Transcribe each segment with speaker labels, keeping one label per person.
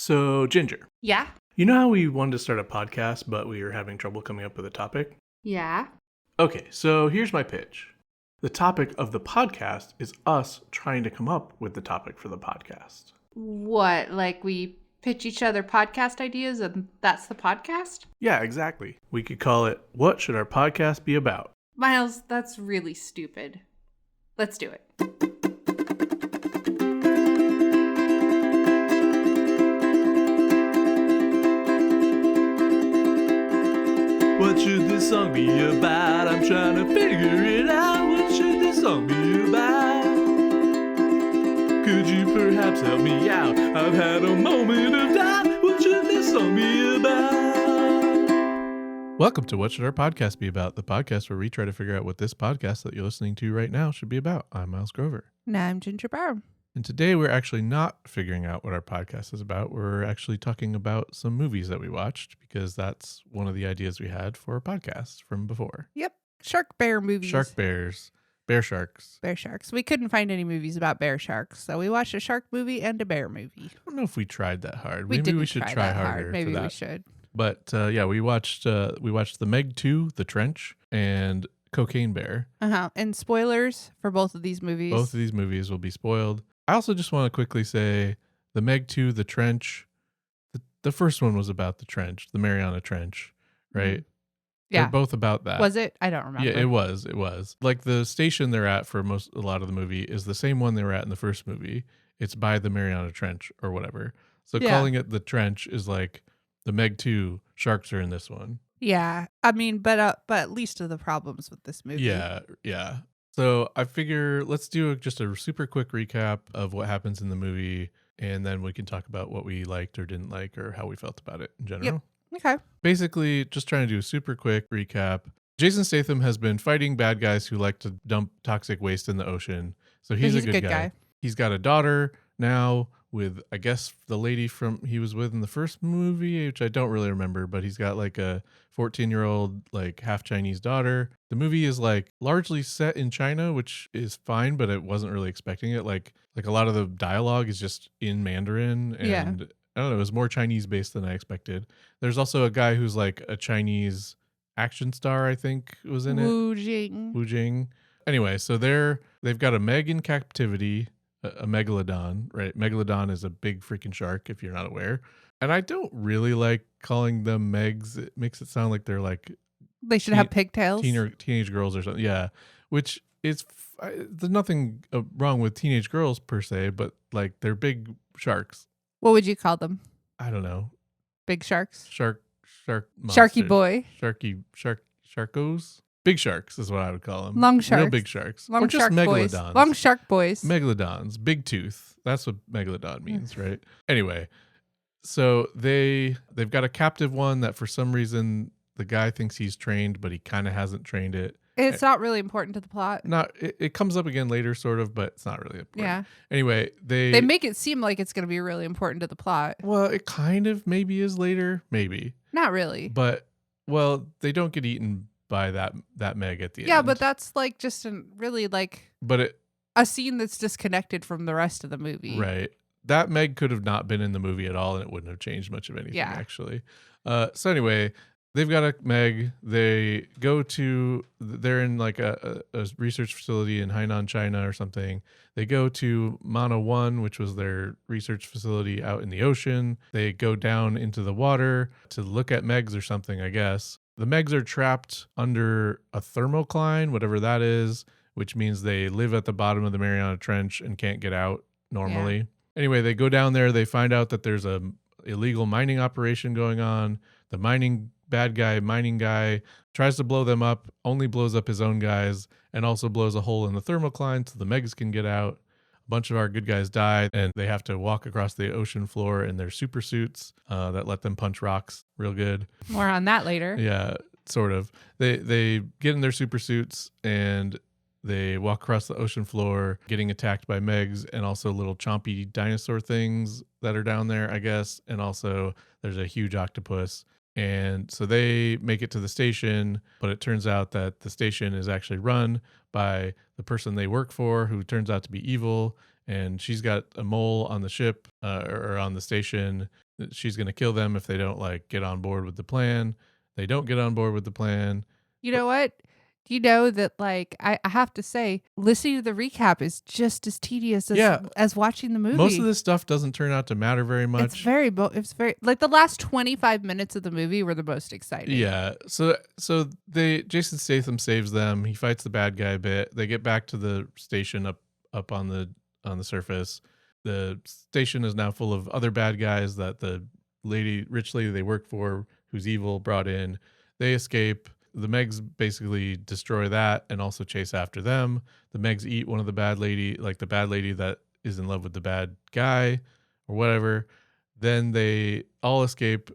Speaker 1: So, Ginger,
Speaker 2: Yeah?
Speaker 1: you know how we wanted to start a podcast, but we were having trouble coming up with a topic?
Speaker 2: Yeah.
Speaker 1: Okay, so here's my pitch. The topic of the podcast is us trying to come up with the topic for the podcast.
Speaker 2: What? Like we pitch each other podcast ideas and that's the podcast?
Speaker 1: Yeah, exactly. We could call it, What Should Our Podcast Be About?
Speaker 2: Miles, that's really stupid. Let's do it.
Speaker 1: What should this song be about? I'm trying to figure it out. What should this song be about? Could you perhaps help me out? I've had a moment of doubt. What should this song be about? Welcome to What Should Our Podcast Be About? The podcast where we try to figure out what this podcast that you're listening to right now should be about. I'm Miles Grover.
Speaker 3: And I'm Ginger Brown.
Speaker 1: And today we're actually not figuring out what our podcast is about. We're actually talking about some movies that we watched because that's one of the ideas we had for a podcast from before.
Speaker 3: Yep. Shark bear movies.
Speaker 1: Shark bears, bear sharks.
Speaker 3: Bear sharks. We couldn't find any movies about bear sharks, so we watched a shark movie and a bear movie.
Speaker 1: I don't know if we tried that hard.
Speaker 3: We
Speaker 1: Maybe
Speaker 3: didn't
Speaker 1: we should try
Speaker 3: that
Speaker 1: harder.
Speaker 3: hard. Maybe
Speaker 1: for
Speaker 3: we
Speaker 1: that.
Speaker 3: should.
Speaker 1: But yeah, we watched The Meg 2, The Trench, and Cocaine Bear.
Speaker 3: And spoilers for both of these movies.
Speaker 1: Both of these movies will be spoiled. I also just want to quickly say The Meg 2, The Trench. The first one was about the trench, the Mariana Trench, right?
Speaker 3: Yeah.
Speaker 1: They're both about that.
Speaker 3: Was it? I don't remember.
Speaker 1: Yeah, it was. Like the station they're at for a lot of the movie is the same one they were at in the first movie. It's by the Mariana Trench or whatever. So
Speaker 3: Yeah.
Speaker 1: calling it the Trench is like the Meg 2 sharks are in this one.
Speaker 3: Yeah. I mean, but least of the problems with this movie.
Speaker 1: Yeah. So I figure let's do just a super quick recap of what happens in the movie, and then we can talk about what we liked or didn't like or how we felt about it in general.
Speaker 3: Yep. Okay.
Speaker 1: Basically, just trying to do a super quick recap. Jason Statham has been fighting bad guys who like to dump toxic waste in the ocean. So he's a good guy. He's got a daughter now with, I guess, the lady he was with in the first movie, which I don't really remember, but he's got like a 14-year-old, like half Chinese daughter. The movie is like largely set in China, which is fine, but I wasn't really expecting it. Like a lot of the dialogue is just in Mandarin, and
Speaker 3: Yeah.
Speaker 1: I don't know, it was more Chinese based than I expected. There's also a guy who's like a Chinese action star, I think, was in
Speaker 3: Wu
Speaker 1: it.
Speaker 3: Jing.
Speaker 1: Wu Jing. Anyway, so they've got a Meg in captivity, a megalodon, right? Megalodon is a big freaking shark, if you're not aware. And I don't really like calling them Megs. It makes it sound like they're like
Speaker 3: They should have pigtails.
Speaker 1: teenage girls or something. Yeah, which is there's nothing wrong with teenage girls per se, but like they're big sharks.
Speaker 3: What would you call them?
Speaker 1: I don't know.
Speaker 3: Big sharks?
Speaker 1: Shark
Speaker 3: Sharky
Speaker 1: monsters.
Speaker 3: boy.
Speaker 1: Sharkos. Big sharks is what I would call them.
Speaker 3: Long sharks.
Speaker 1: Real big sharks.
Speaker 3: Long
Speaker 1: or just
Speaker 3: shark boys.
Speaker 1: megalodons.
Speaker 3: Long shark boys.
Speaker 1: Megalodons. Big tooth. That's what megalodon means, right? Anyway, so they've got a captive one that for some reason the guy thinks he's trained, but he kind of hasn't trained it.
Speaker 3: It's not really important to the plot.
Speaker 1: It comes up again later, sort of, but it's not really important.
Speaker 3: Yeah.
Speaker 1: Anyway,
Speaker 3: They make it seem like it's going to be really important to the plot.
Speaker 1: Well, it kind of maybe is later, maybe.
Speaker 3: Not really.
Speaker 1: But, well, they don't get eaten by that Meg at the end.
Speaker 3: Yeah, but that's like just really like a scene that's disconnected from the rest of the movie.
Speaker 1: Right. That Meg could have not been in the movie at all, and it wouldn't have changed much of anything, actually. So anyway, they've got a Meg. They're in like a research facility in Hainan, China or something. They go to Mana 1, which was their research facility out in the ocean. They go down into the water to look at Megs or something, I guess. The Megs are trapped under a thermocline, whatever that is, which means they live at the bottom of the Mariana Trench and can't get out normally. Yeah. Anyway, they go down there. They find out that there's a illegal mining operation going on. The mining guy tries to blow them up, only blows up his own guys, and also blows a hole in the thermocline so the Megs can get out. A bunch of our good guys die, and they have to walk across the ocean floor in their super suits that let them punch rocks real good.
Speaker 3: More on that later.
Speaker 1: Yeah, sort of. They get in their super suits, and they walk across the ocean floor, getting attacked by Megs and also little chompy dinosaur things that are down there, I guess. And also there's a huge octopus. And so they make it to the station, but it turns out that the station is actually run by the person they work for, who turns out to be evil. And she's got a mole on the ship or on the station. she's going to kill them if they don't like get on board with the plan. They don't get on board with the plan.
Speaker 3: You know what? Do you know that, like, I have to say, listening to the recap is just as tedious as watching the movie.
Speaker 1: Most of this stuff doesn't turn out to matter very much.
Speaker 3: It's very like the last 25 minutes of the movie were the most exciting.
Speaker 1: Yeah. So Jason Statham saves them. He fights the bad guy a bit. They get back to the station up on the surface. The station is now full of other bad guys that the rich lady they work for, who's evil, brought in. They escape. The Megs basically destroy that and also chase after them. The Megs eat one of the bad lady that is in love with the bad guy or whatever. Then they all escape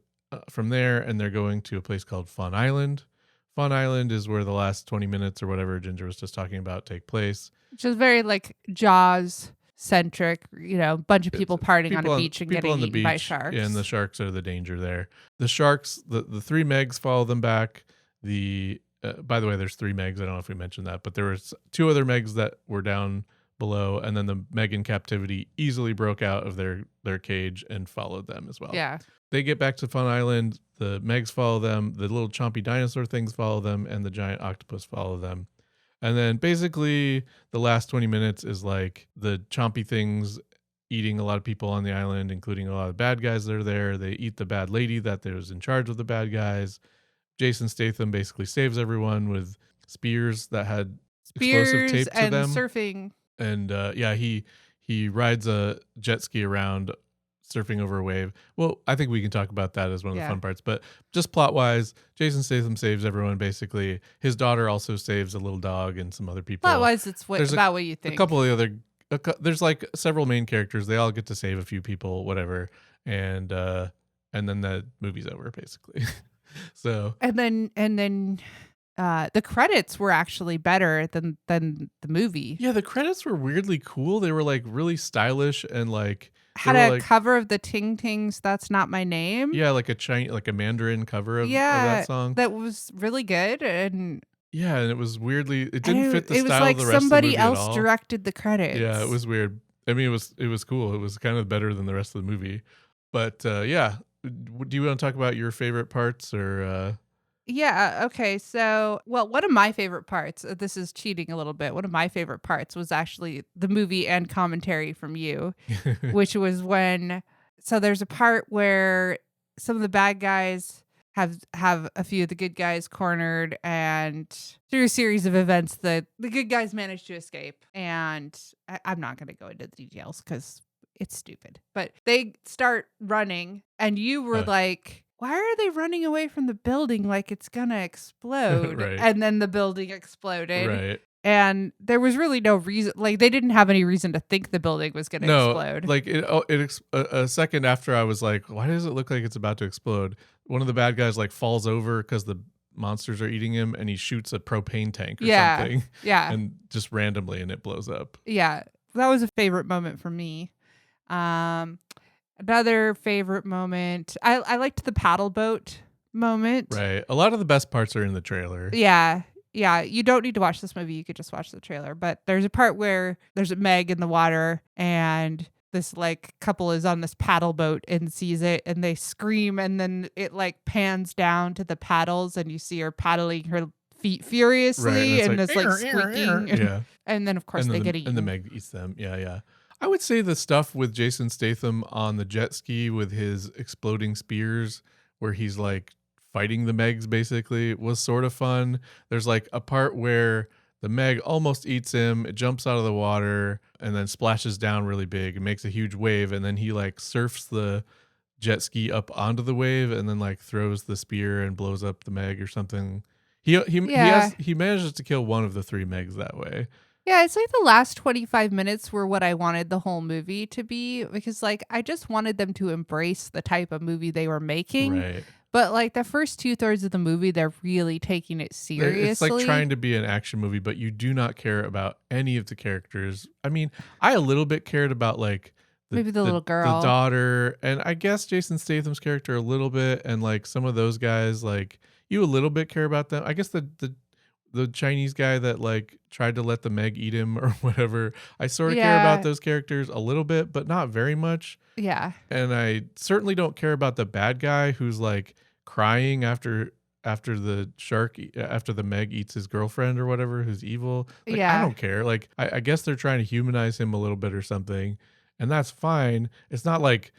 Speaker 1: from there, and they're going to a place called Fun Island. Fun Island is where the last 20 minutes or whatever Ginger was just talking about take place.
Speaker 3: Which is very like Jaws centric, bunch of people partying on a beach and getting eaten by sharks.
Speaker 1: And the sharks are the danger there. The sharks, the three Megs follow them back. By the way, there's three Megs. I don't know if we mentioned that, but there was two other Megs that were down below, and then the Meg in captivity easily broke out of their cage and followed them as well.
Speaker 3: Yeah.
Speaker 1: They get back to Fun Island. The Megs follow them. The little chompy dinosaur things follow them, and the giant octopus follow them. And then basically the last 20 minutes is like the chompy things eating a lot of people on the island, including a lot of bad guys that are there. They eat the bad lady that was in charge of the bad guys. Jason Statham basically saves everyone with spears that had explosive tape to them.
Speaker 3: Surfing.
Speaker 1: And he rides a jet ski around surfing over a wave. Well, I think we can talk about that as one of the fun parts. But just plot-wise, Jason Statham saves everyone, basically. His daughter also saves a little dog and some other people.
Speaker 3: Plot-wise, it's about what you think.
Speaker 1: A couple of the other... there's like several main characters. They all get to save a few people, whatever. And then the movie's over, basically. So
Speaker 3: and then the credits were actually better than the movie.
Speaker 1: Yeah, the credits were weirdly cool. They were like really stylish and like
Speaker 3: had a cover of the Ting Tings "That's Not My Name."
Speaker 1: Yeah, like a Mandarin cover of that song.
Speaker 3: That was really good and
Speaker 1: it was weirdly it didn't fit the style
Speaker 3: like
Speaker 1: of the rest of the movie at all.
Speaker 3: Somebody else directed the credits.
Speaker 1: Yeah, it was weird. I mean, it was cool. It was kind of better than the rest of the movie. But do you want to talk about your favorite parts or?
Speaker 3: Yeah. Okay. So, one of my favorite parts, this is cheating a little bit. One of my favorite parts was actually the movie and commentary from you, which was so there's a part where some of the bad guys have a few of the good guys cornered, and through a series of events, the good guys managed to escape. And I'm not going to go into the details because it's stupid, but they start running and you were like, why are they running away from the building like it's gonna explode?
Speaker 1: Right.
Speaker 3: And then the building exploded.
Speaker 1: Right.
Speaker 3: And there was really no reason, like they didn't have any reason to think the building was gonna explode.
Speaker 1: Like a second after I was like, why does it look like it's about to explode? One of the bad guys like falls over because the monsters are eating him, and he shoots a propane tank or something.
Speaker 3: Yeah.
Speaker 1: And just randomly, and it blows up.
Speaker 3: Yeah. That was a favorite moment for me. Another favorite moment, I liked the paddle boat moment.
Speaker 1: Right. A lot of the best parts are in the trailer.
Speaker 3: Yeah. You don't need to watch this movie. You could just watch the trailer. But there's a part where there's a Meg in the water, and this like couple is on this paddle boat and sees it, and they scream, and then it like pans down to the paddles, and you see her paddling her feet furiously, and it's like squeaking.
Speaker 1: Yeah.
Speaker 3: And then of course they get eaten.
Speaker 1: And the Meg eats them. Yeah. I would say the stuff with Jason Statham on the jet ski with his exploding spears, where he's like fighting the Megs basically, was sort of fun. There's like a part where the Meg almost eats him, it jumps out of the water and then splashes down really big and makes a huge wave, and then he like surfs the jet ski up onto the wave and then like throws the spear and blows up the Meg or something. He manages to kill one of the three Megs that way.
Speaker 3: Yeah, it's like the last 25 minutes were what I wanted the whole movie to be, because like I just wanted them to embrace the type of movie they were making.
Speaker 1: Right.
Speaker 3: But like the first 2/3 of the movie, they're really taking it seriously.
Speaker 1: It's like trying to be an action movie, but you do not care about any of the characters. I mean, I a little bit cared about like
Speaker 3: maybe the little girl,
Speaker 1: the daughter, and I guess Jason Statham's character a little bit, and like some of those guys, like you a little bit care about them. I guess the the Chinese guy that like tried to let the Meg eat him or whatever. I sort of care about those characters a little bit, but not very much.
Speaker 3: Yeah.
Speaker 1: And I certainly don't care about the bad guy who's like crying after the Meg eats his girlfriend or whatever, who's evil. Like, I don't care. Like, I guess they're trying to humanize him a little bit or something, and that's fine. It's not like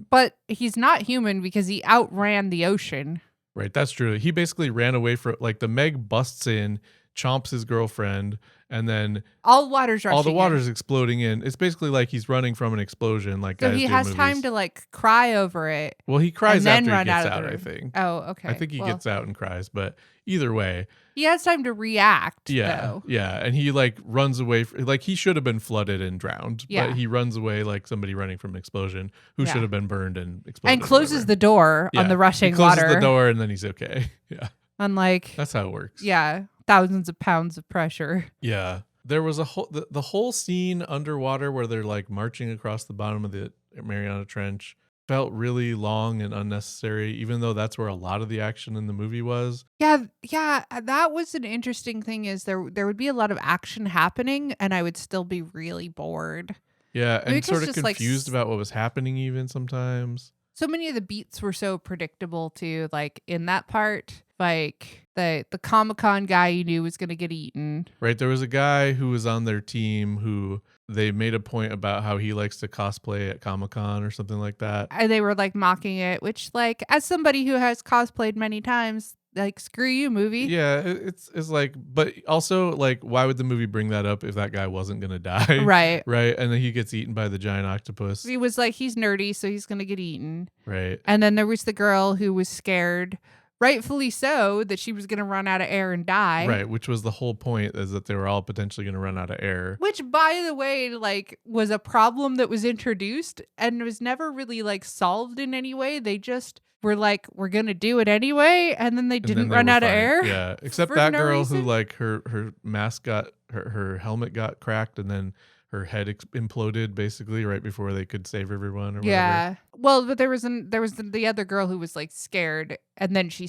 Speaker 3: But he's not human because he outran the ocean.
Speaker 1: Right, that's true. He basically ran away from, like, the Meg busts in, chomps his girlfriend, and then
Speaker 3: all the
Speaker 1: water's exploding in. It's basically like he's running from an explosion, like
Speaker 3: so
Speaker 1: guys
Speaker 3: he
Speaker 1: do
Speaker 3: has
Speaker 1: in
Speaker 3: time
Speaker 1: movies.
Speaker 3: to like cry over it.
Speaker 1: Well, he cries
Speaker 3: and then
Speaker 1: after he
Speaker 3: run
Speaker 1: gets
Speaker 3: out
Speaker 1: out,
Speaker 3: of the
Speaker 1: I
Speaker 3: room.
Speaker 1: think.
Speaker 3: Oh, okay.
Speaker 1: I think he gets out and cries, but either way,
Speaker 3: he has time to react.
Speaker 1: yeah,
Speaker 3: though.
Speaker 1: yeah, and he like runs away. Like he should have been flooded and drowned,
Speaker 3: Yeah.
Speaker 1: but he runs away like somebody running from an explosion who should have been burned and exploded.
Speaker 3: And closes the door on the rushing
Speaker 1: he closes
Speaker 3: water.
Speaker 1: the door and then he's okay. Yeah,
Speaker 3: Unlike
Speaker 1: that's how it works.
Speaker 3: yeah, thousands of pounds of pressure.
Speaker 1: Yeah. There was a whole the whole scene underwater where they're like marching across the bottom of the Mariana Trench felt really long and unnecessary, even though that's where a lot of the action in the movie was.
Speaker 3: Yeah, that was an interesting thing is there would be a lot of action happening and I would still be really bored.
Speaker 1: Yeah,
Speaker 3: Maybe
Speaker 1: and sort of
Speaker 3: just, like,
Speaker 1: confused about what was happening even sometimes.
Speaker 3: So many of the beats were so predictable too, like in that part, like the Comic-Con guy you knew was going to get eaten.
Speaker 1: Right, there was a guy who was on their team who they made a point about how he likes to cosplay at Comic-Con or something like that.
Speaker 3: And they were like mocking it, which like as somebody who has cosplayed many times, like screw you movie.
Speaker 1: Yeah, it's like, but also like, why would the movie bring that up if that guy wasn't gonna die?
Speaker 3: Right.
Speaker 1: Right, and then he gets eaten by the giant octopus.
Speaker 3: He was like, he's nerdy, so he's gonna get eaten.
Speaker 1: Right.
Speaker 3: And then there was the girl who was scared, rightfully so, that she was gonna run out of air and die.
Speaker 1: Right, which was the whole point, is that they were all potentially gonna run out of air.
Speaker 3: Which, by the way, like was a problem that was introduced and was never really like solved in any way. They just were like, we're gonna do it anyway, and then they didn't run out of air.
Speaker 1: Yeah, except
Speaker 3: for
Speaker 1: that
Speaker 3: no
Speaker 1: girl
Speaker 3: reason.
Speaker 1: who like her mask got her helmet got cracked, and then her head imploded basically right before they could save everyone or whatever.
Speaker 3: Yeah. Well, but there was the other girl who was like scared, and then she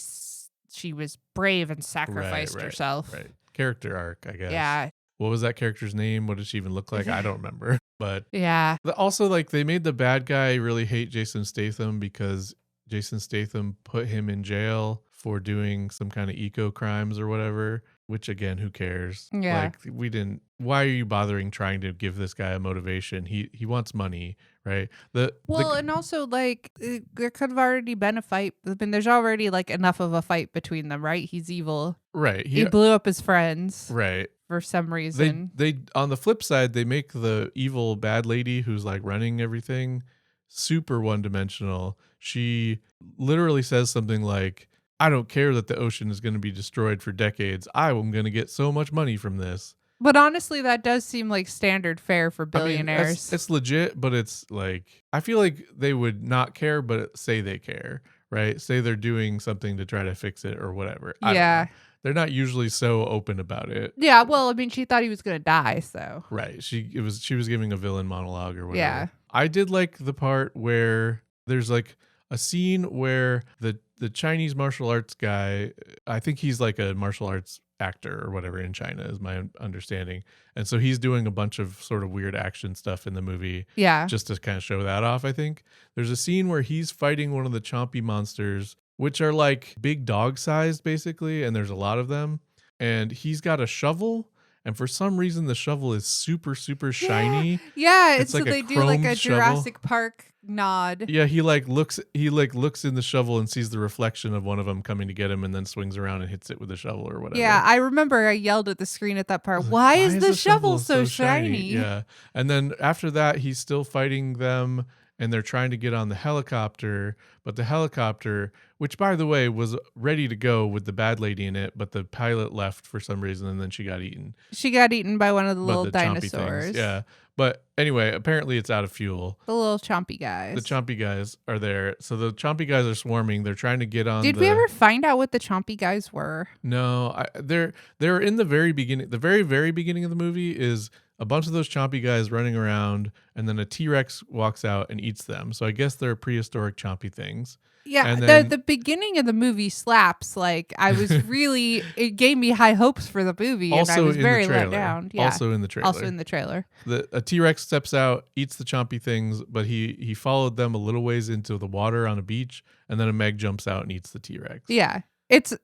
Speaker 3: was brave and sacrificed herself.
Speaker 1: Right. Character arc, I guess.
Speaker 3: Yeah.
Speaker 1: What was that character's name? What did she even look like? I don't remember. But
Speaker 3: Yeah.
Speaker 1: also, like, they made the bad guy really hate Jason Statham because Jason Statham put him in jail for doing some kind of eco crimes or whatever, which again, who cares?
Speaker 3: Yeah.
Speaker 1: Like, why are you bothering trying to give this guy a motivation? He wants money, right?
Speaker 3: And also like there could have already been a fight. I mean, there's already like enough of a fight between them, right? He's evil.
Speaker 1: Right.
Speaker 3: He blew up his friends.
Speaker 1: Right.
Speaker 3: For some reason.
Speaker 1: They on the flip side, they make the evil bad lady who's like running everything super one-dimensional. She literally says something like, I don't care that the ocean is going to be destroyed for decades. I'm going to get so much money from this.
Speaker 3: But honestly, that does seem like standard fare for billionaires.
Speaker 1: I mean, it's legit, but it's like, I feel like they would not care, but say they care, right? Say they're doing something to try to fix it or whatever. I don't know. They're not usually so open about it.
Speaker 3: Yeah, well, I mean, she thought he was going to die, so.
Speaker 1: Right. She was giving a villain monologue or whatever.
Speaker 3: Yeah.
Speaker 1: I did like the part where there's like a scene where the Chinese martial arts guy, I think he's like a martial arts actor or whatever in China is my understanding. And so he's doing a bunch of sort of weird action stuff in the movie.
Speaker 3: Yeah.
Speaker 1: Just to kind of show that off, I think. There's a scene where he's fighting one of the chompy monsters, which are like big dog sized basically, and there's a lot of them. And he's got a shovel, and for some reason the shovel is super, super shiny.
Speaker 3: Yeah,
Speaker 1: It's
Speaker 3: so
Speaker 1: like a
Speaker 3: they do like a
Speaker 1: chromed shovel.
Speaker 3: Jurassic Park nod.
Speaker 1: Yeah, he looks in the shovel and sees the reflection of one of them coming to get him, and then swings around and hits it with a shovel or whatever.
Speaker 3: Yeah, I remember I yelled at the screen at that part. Why is the shovel so shiny?
Speaker 1: Yeah. And then after that, he's still fighting them, and they're trying to get on the helicopter, but the helicopter, which by the way was ready to go with the bad lady in it, but the pilot left for some reason, and then she got eaten.
Speaker 3: She got eaten by one of the little
Speaker 1: the chompy
Speaker 3: dinosaurs.
Speaker 1: things. Yeah. But anyway, apparently it's out of fuel.
Speaker 3: The little chompy guys.
Speaker 1: The chompy guys are there. So the chompy guys are swarming. They're trying to get on.
Speaker 3: Did we ever find out what the chompy guys were?
Speaker 1: No, they're in the very beginning. The very, very beginning of the movie is a bunch of those chompy guys running around, and then a T-Rex walks out and eats them. So I guess they're prehistoric chompy things.
Speaker 3: Yeah,
Speaker 1: And then,
Speaker 3: the beginning of the movie slaps. Like I was really, it gave me high hopes for the movie, and I
Speaker 1: also
Speaker 3: was
Speaker 1: in
Speaker 3: very
Speaker 1: the
Speaker 3: let
Speaker 1: trailer.
Speaker 3: down. Yeah,
Speaker 1: Also in the trailer.
Speaker 3: also in the trailer.
Speaker 1: A T-Rex steps out, eats the chompy things, but he followed them a little ways into the water on a beach, and then a Meg jumps out and eats the T-Rex.
Speaker 3: Yeah, it's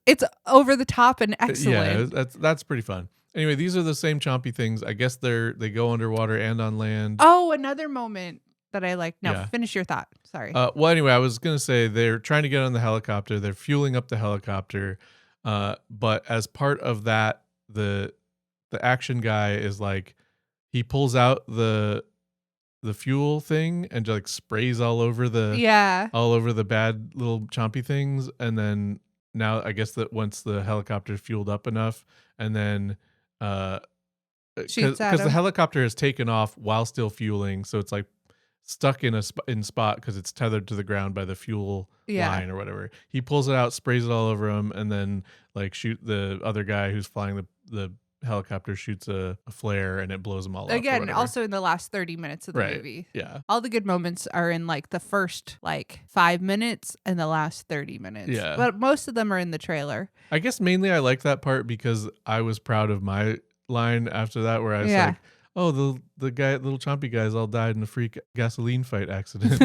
Speaker 3: over the top and excellent.
Speaker 1: Yeah, that's pretty fun. Anyway, these are the same chompy things. I guess they go underwater and on land.
Speaker 3: Oh, another moment that I like. No,
Speaker 1: Yeah.
Speaker 3: finish your thought. Sorry.
Speaker 1: Well, anyway, I was gonna say they're trying to get on the helicopter. They're fueling up the helicopter, but as part of that, the action guy is like, he pulls out the fuel thing and like sprays all over the bad little chompy things, and then now I guess that once the helicopter is fueled up enough, and then
Speaker 3: Shoots at
Speaker 1: because the
Speaker 3: him.
Speaker 1: helicopter has taken off while still fueling, so it's like stuck in a spot because it's tethered to the ground by the fuel line or whatever. He pulls it out, sprays it all over him, and then like shoot the other guy who's flying the helicopter, shoots a flare, and it blows them all up.
Speaker 3: Again, also in the last 30 minutes of the
Speaker 1: Right.
Speaker 3: movie.
Speaker 1: Yeah.
Speaker 3: All the good moments are in like the first like 5 minutes and the last 30 minutes.
Speaker 1: Yeah.
Speaker 3: But most of them are in the trailer.
Speaker 1: I guess mainly I like that part because I was proud of my line after that, where I was like, oh, the little chompy guys all died in a freak gasoline fight accident.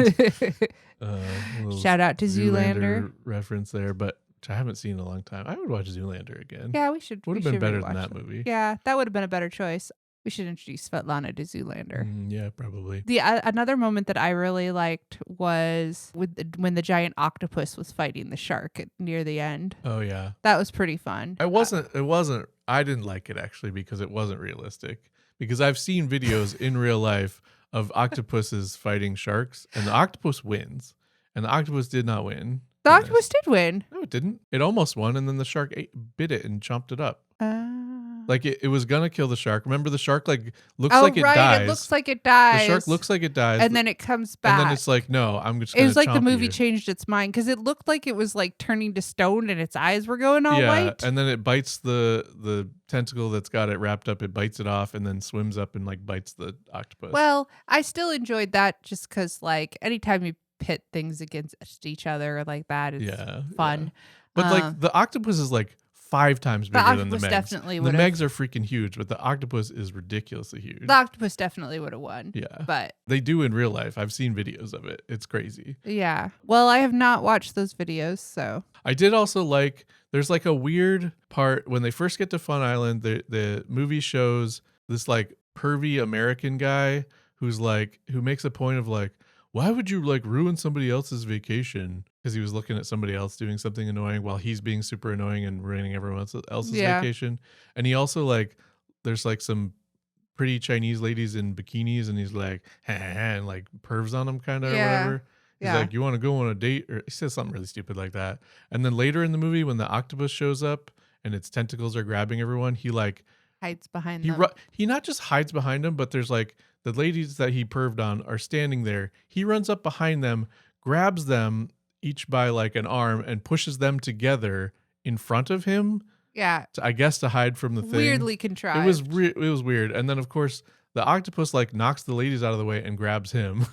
Speaker 1: Little
Speaker 3: Shout out to Zoolander.
Speaker 1: reference there, but which I haven't seen in a long time. I would watch Zoolander again.
Speaker 3: Yeah, we should.
Speaker 1: Would
Speaker 3: we
Speaker 1: have been
Speaker 3: should
Speaker 1: better than
Speaker 3: rewatch
Speaker 1: that
Speaker 3: it.
Speaker 1: movie.
Speaker 3: Yeah, that would have been a better choice. We should introduce Svetlana to Zoolander.
Speaker 1: Yeah, probably.
Speaker 3: The another moment that I really liked was when the giant octopus was fighting the shark near the end.
Speaker 1: Oh yeah,
Speaker 3: That was pretty fun.
Speaker 1: It wasn't. I didn't like it actually because it wasn't realistic. Because I've seen videos in real life of octopuses fighting sharks, and the octopus wins, and the octopus did not win.
Speaker 3: The octopus did win.
Speaker 1: No, it didn't. It almost won, and then the shark bit it and chomped it up. Like it was gonna kill the shark. Remember, the shark like looks like it dies.
Speaker 3: It looks like it dies.
Speaker 1: The shark looks like it dies,
Speaker 3: and then it comes back.
Speaker 1: And then it's like, no, I'm just.
Speaker 3: It was like the
Speaker 1: chomp
Speaker 3: movie
Speaker 1: you.
Speaker 3: changed its mind because it looked like it was like turning to stone and its eyes were going all white.
Speaker 1: And then it bites the tentacle that's got it wrapped up. It bites it off and then swims up and like bites the octopus.
Speaker 3: Well, I still enjoyed that just because like anytime you pit things against each other like that, it's fun.
Speaker 1: Yeah. But like the octopus is like 5 times bigger than the Megs.
Speaker 3: Definitely
Speaker 1: the Megs are freaking huge, but the octopus is ridiculously huge.
Speaker 3: The octopus definitely would have won.
Speaker 1: Yeah.
Speaker 3: But
Speaker 1: they do in real life. I've seen videos of it. It's crazy.
Speaker 3: Yeah. Well, I have not watched those videos, so.
Speaker 1: I did also like, there's like a weird part when they first get to Fun Island, the movie shows this like pervy American guy who makes a point of like, why would you like ruin somebody else's vacation? Because he was looking at somebody else doing something annoying while he's being super annoying and ruining everyone else's vacation. And he also like, there's like some pretty Chinese ladies in bikinis, and he's like, and like pervs on them kind of or whatever. He's like, you want to go on a date? Or he says something really stupid like that. And then later in the movie, when the octopus shows up and its tentacles are grabbing everyone, he like
Speaker 3: hides behind them.
Speaker 1: He not just hides behind them, but there's like the ladies that he perved on are standing there. He runs up behind them, grabs them each by like an arm, and pushes them together in front of him.
Speaker 3: Yeah.
Speaker 1: I guess to hide from the thing.
Speaker 3: Weirdly contrived.
Speaker 1: It was weird. And then of course the octopus like knocks the ladies out of the way and grabs him.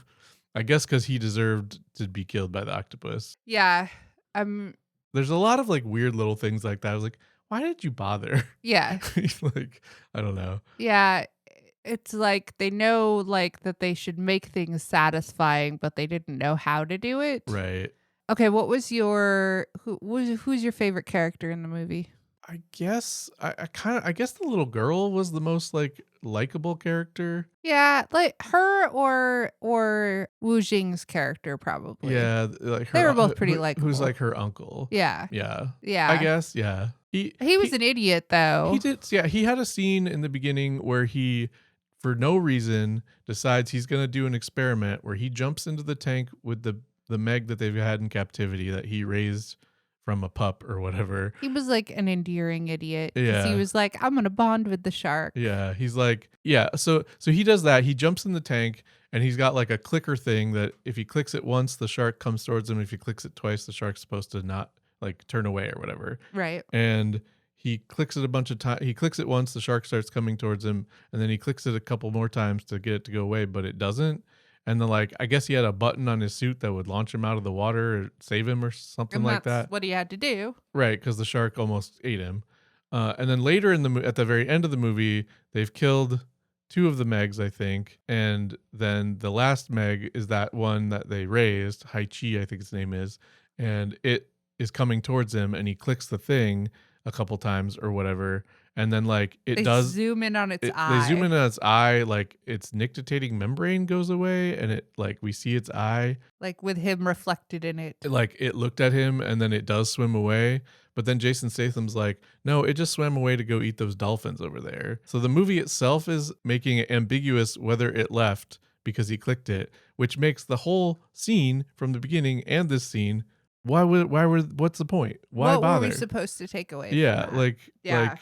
Speaker 1: I guess because he deserved to be killed by the octopus.
Speaker 3: Yeah.
Speaker 1: There's a lot of like weird little things like that. I was like, why did you bother?
Speaker 3: Yeah.
Speaker 1: Like, I don't know.
Speaker 3: Yeah. It's like they know like that they should make things satisfying, but they didn't know how to do it.
Speaker 1: Right.
Speaker 3: Okay, what was who's your favorite character in the movie?
Speaker 1: I guess I guess the little girl was the most like likable character.
Speaker 3: Yeah, like her or Wu Jing's character probably.
Speaker 1: Yeah, like
Speaker 3: they were both pretty likable.
Speaker 1: Who's like her uncle.
Speaker 3: Yeah.
Speaker 1: Yeah.
Speaker 3: Yeah.
Speaker 1: I guess, yeah.
Speaker 3: He was an idiot though.
Speaker 1: He did, yeah. He had a scene in the beginning where he, for no reason, decides he's gonna do an experiment where he jumps into the tank with the Meg that they've had in captivity that he raised from a pup or whatever.
Speaker 3: He was like an endearing idiot.
Speaker 1: Yeah.
Speaker 3: He was like, I'm gonna bond with the shark.
Speaker 1: Yeah. He's like, yeah. So he does that. He jumps in the tank and he's got like a clicker thing that if he clicks it once, the shark comes towards him. If he clicks it twice, the shark's supposed to not like turn away or whatever.
Speaker 3: Right.
Speaker 1: And he clicks it a bunch of times. He clicks it once, the shark starts coming towards him, and then he clicks it a couple more times to get it to go away, but it doesn't. And then, like, I guess he had a button on his suit that would launch him out of the water or save him or something
Speaker 3: And
Speaker 1: like
Speaker 3: that's
Speaker 1: that.
Speaker 3: what he had to do.
Speaker 1: Right, because the shark almost ate him. And then later at the very end of the movie, they've killed 2 of the Megs, I think. And then the last Meg is that one that they raised, Hai Chi, I think its name is. And it is coming towards him, and he clicks the thing a couple times or whatever. And then, like,
Speaker 3: They zoom in on its eye.
Speaker 1: They zoom in on its eye, like its nictitating membrane goes away, and it, like, we see its eye.
Speaker 3: Like with him reflected in it.
Speaker 1: Like, it looked at him, and then it does swim away. But then Jason Statham's like, no, it just swam away to go eat those dolphins over there. So the movie itself is making it ambiguous whether it left because he clicked it, which makes the whole scene from the beginning and this scene, what's the point? Why
Speaker 3: what
Speaker 1: bother?
Speaker 3: What were we supposed to take away?
Speaker 1: Yeah,
Speaker 3: from that?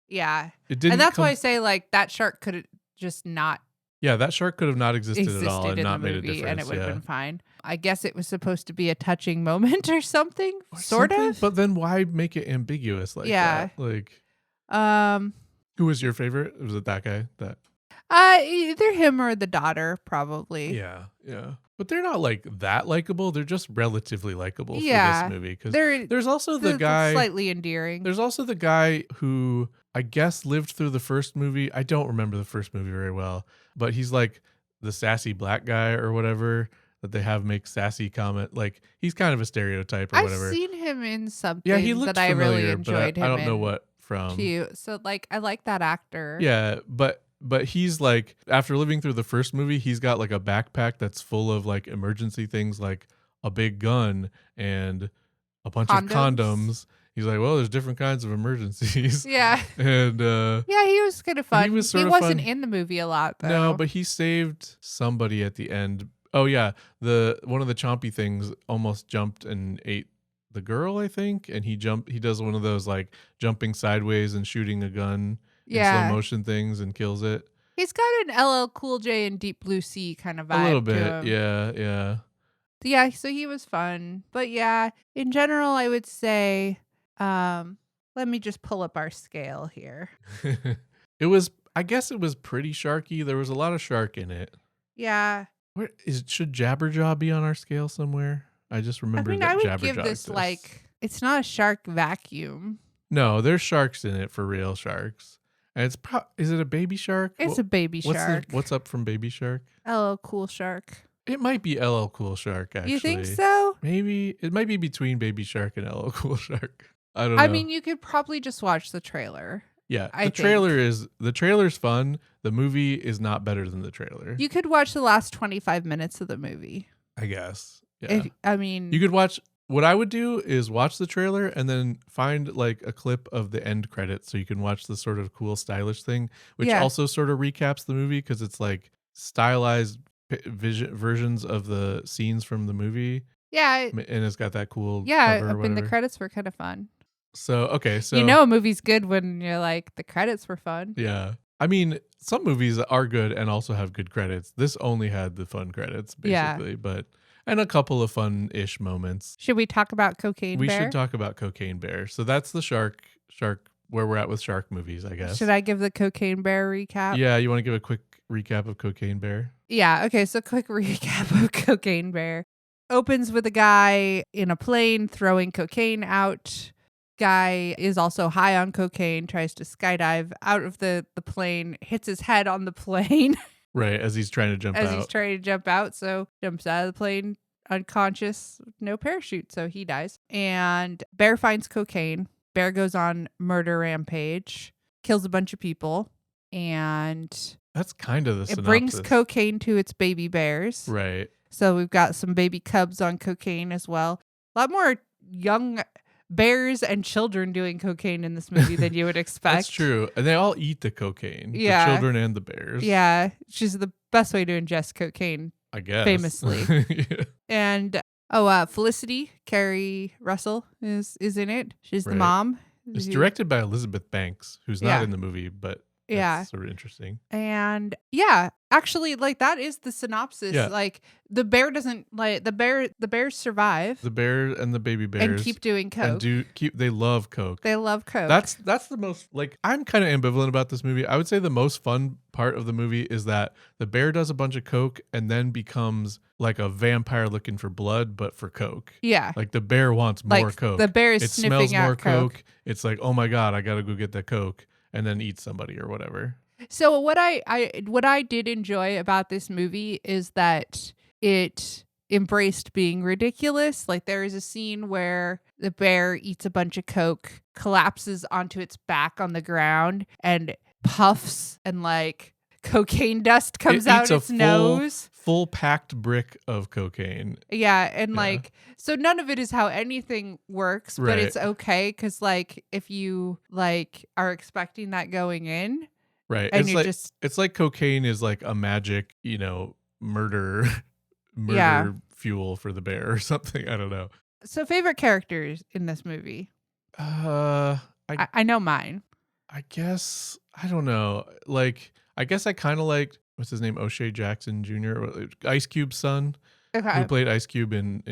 Speaker 3: Yeah.
Speaker 1: It didn't.
Speaker 3: And that's why I say, like, that shark could have just not
Speaker 1: Yeah, that shark could have not existed at all and
Speaker 3: in
Speaker 1: not
Speaker 3: the
Speaker 1: made a
Speaker 3: movie,
Speaker 1: difference.
Speaker 3: and it would have been fine. I guess it was supposed to be a touching moment or something, sort of.
Speaker 1: But then why make it ambiguous like that? Like, who was your favorite? Was it that guy? That
Speaker 3: either him or the daughter, probably.
Speaker 1: Yeah. But they're not like that likable. They're just relatively likable for this movie. Because there's also the guy
Speaker 3: slightly endearing.
Speaker 1: There's also the guy who I guess lived through the first movie. I don't remember the first movie very well, but he's like the sassy black guy or whatever that they have make sassy comment. Like, he's kind of a stereotype or whatever.
Speaker 3: I've seen him in something
Speaker 1: he looked
Speaker 3: that I
Speaker 1: familiar,
Speaker 3: really enjoyed
Speaker 1: but
Speaker 3: him
Speaker 1: I don't know
Speaker 3: in,
Speaker 1: what from.
Speaker 3: too. So, like, I like that actor.
Speaker 1: Yeah, but he's like, after living through the first movie, he's got like a backpack that's full of like emergency things, like a big gun and a bunch of condoms. He's like, well, there's different kinds of emergencies.
Speaker 3: Yeah.
Speaker 1: And
Speaker 3: yeah, he was kind of fun.
Speaker 1: He wasn't
Speaker 3: fun. In the movie a lot, though.
Speaker 1: No, but he saved somebody at the end. Oh yeah, one of the chompy things almost jumped and ate the girl, I think, and he does one of those like jumping sideways and shooting a gun in slow motion things and kills it.
Speaker 3: He's got an LL Cool J and Deep Blue Sea kind of vibe.
Speaker 1: A little bit,
Speaker 3: to him.
Speaker 1: yeah.
Speaker 3: Yeah, so he was fun. But yeah, in general, I would say, let me just pull up our scale here.
Speaker 1: I guess it was pretty sharky. There was a lot of shark in it.
Speaker 3: Yeah.
Speaker 1: Should Jabberjaw be on our scale somewhere? I just remember that
Speaker 3: I would
Speaker 1: Jabberjaw
Speaker 3: give this
Speaker 1: exists.
Speaker 3: like, it's not a shark vacuum.
Speaker 1: No, there's sharks in it, for real sharks. And is it a baby shark?
Speaker 3: It's a baby shark.
Speaker 1: What's up from Baby Shark?
Speaker 3: LL Cool Shark.
Speaker 1: It might be LL Cool Shark, actually.
Speaker 3: You think so?
Speaker 1: Maybe. It might be between Baby Shark and LL Cool Shark. I don't know.
Speaker 3: I mean, you could probably just watch the trailer.
Speaker 1: Yeah, the trailer's fun. The movie is not better than the trailer.
Speaker 3: You could watch the last 25 minutes of the movie.
Speaker 1: I guess. Yeah.
Speaker 3: You
Speaker 1: could watch. What I would do is watch the trailer and then find like a clip of the end credits so you can watch the sort of cool stylish thing, which also sort of recaps the movie because it's like stylized versions of the scenes from the movie.
Speaker 3: Yeah.
Speaker 1: And it's got that cool
Speaker 3: cover
Speaker 1: cover
Speaker 3: and the credits were kind of fun.
Speaker 1: So
Speaker 3: a movie's good when you're like, the credits were fun.
Speaker 1: Yeah. I mean, some movies are good and also have good credits. This only had the fun credits, basically, and a couple of fun-ish moments.
Speaker 3: Should we talk about Cocaine Bear?
Speaker 1: We should talk about Cocaine Bear. So that's the shark where we're at with shark movies, I guess.
Speaker 3: Should I give the Cocaine Bear recap?
Speaker 1: Yeah, you want to give a quick recap of Cocaine Bear?
Speaker 3: Yeah, okay, so quick recap of Cocaine Bear. Opens with a guy in a plane throwing cocaine out. Guy is also high on cocaine, tries to skydive out of the plane, hits his head on the plane.
Speaker 1: Right, as he's trying to jump out.
Speaker 3: So jumps out of the plane, unconscious, no parachute, so he dies. And Bear finds cocaine. Bear goes on murder rampage, kills a bunch of people, and
Speaker 1: that's kind of the synopsis.
Speaker 3: It brings cocaine to its baby bears.
Speaker 1: Right.
Speaker 3: So we've got some baby cubs on cocaine as well. A lot more young bears and children doing cocaine in this movie than you would expect.
Speaker 1: That's true. And they all eat the cocaine.
Speaker 3: Yeah.
Speaker 1: The children and the bears.
Speaker 3: Yeah. She's the best way to ingest cocaine.
Speaker 1: I guess.
Speaker 3: Famously.
Speaker 1: Yeah.
Speaker 3: And Felicity, Carrie Russell is in it. She's the mom.
Speaker 1: It's directed by Elizabeth Banks, who's not in the movie, but
Speaker 3: Yeah.
Speaker 1: That's sort of interesting.
Speaker 3: And yeah, actually, like that is the synopsis.
Speaker 1: Yeah.
Speaker 3: Like the bear doesn't like the bears survive
Speaker 1: The bear and the baby bears
Speaker 3: and keep doing coke.
Speaker 1: They love coke.
Speaker 3: They love coke.
Speaker 1: That's the most, like, I'm kind of ambivalent about this movie. I would say the most fun part of the movie is that the bear does a bunch of coke and then becomes like a vampire looking for blood, but for coke.
Speaker 3: Yeah.
Speaker 1: Like the bear wants more coke.
Speaker 3: The bear is
Speaker 1: it
Speaker 3: sniffing
Speaker 1: smells
Speaker 3: out
Speaker 1: more
Speaker 3: coke.
Speaker 1: It's like, oh my God, I got to go get that coke, and then eat somebody or whatever.
Speaker 3: So what I did enjoy about this movie is that it embraced being ridiculous. Like there is a scene where the bear eats a bunch of coke, collapses onto its back on the ground, and puffs, and like cocaine dust comes out its nose.
Speaker 1: Full packed brick of cocaine.
Speaker 3: Yeah, and like so none of it is how anything works, but it's okay because like if you like are expecting that going in.
Speaker 1: Right.
Speaker 3: And
Speaker 1: it's like cocaine is like a magic, murder fuel for the bear or something. I don't know.
Speaker 3: So favorite characters in this movie? I know mine.
Speaker 1: I guess, I don't know. Like, I guess I kind of liked, what's his name? O'Shea Jackson Jr., Ice Cube's son.
Speaker 3: Okay.
Speaker 1: Who played Ice Cube in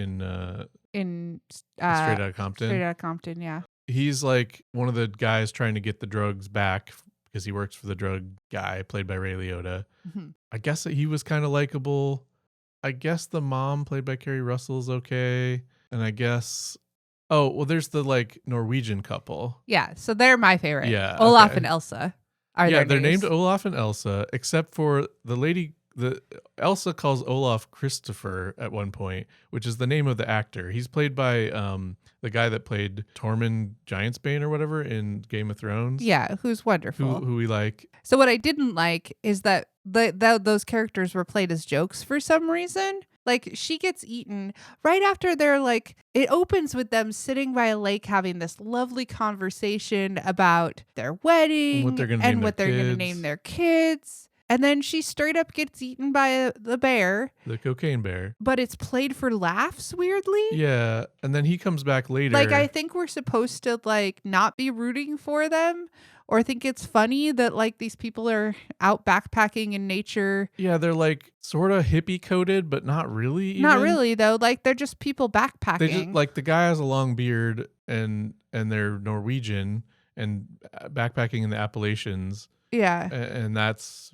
Speaker 1: Straight Outta Compton.
Speaker 3: Straight Outta Compton, yeah.
Speaker 1: He's like one of the guys trying to get the drugs back because he works for the drug guy played by Ray Liotta.
Speaker 3: Mm-hmm.
Speaker 1: I guess that he was kind of likable. I guess the mom played by Kerry Russell is okay. And I guess, there's the like Norwegian couple.
Speaker 3: Yeah, so they're my favorite.
Speaker 1: Yeah,
Speaker 3: Olaf and Elsa are
Speaker 1: they're
Speaker 3: names.
Speaker 1: named Olaf and Elsa, except for the lady. Elsa calls Olaf Christopher at one point, which is the name of the actor. He's played by the guy that played Tormund Giantsbane or whatever in Game of Thrones.
Speaker 3: Yeah, who's wonderful.
Speaker 1: Who we like.
Speaker 3: So what I didn't like is that those characters were played as jokes for some reason. Like she gets eaten right after they're like, it opens with them sitting by a lake having this lovely conversation about their wedding
Speaker 1: and what they're going to
Speaker 3: name their kids. And then she straight up gets eaten by the bear.
Speaker 1: The cocaine bear.
Speaker 3: But it's played for laughs, weirdly.
Speaker 1: Yeah. And then he comes back later.
Speaker 3: Like, I think we're supposed to, like, not be rooting for them. Or think it's funny that, like, these people are out backpacking in nature.
Speaker 1: Yeah, they're, like, sort of hippie coded, but not really even.
Speaker 3: Not really, though. Like, they're just people backpacking.
Speaker 1: They just, like, the guy has a long beard and they're Norwegian and backpacking in the Appalachians.
Speaker 3: Yeah.
Speaker 1: And that's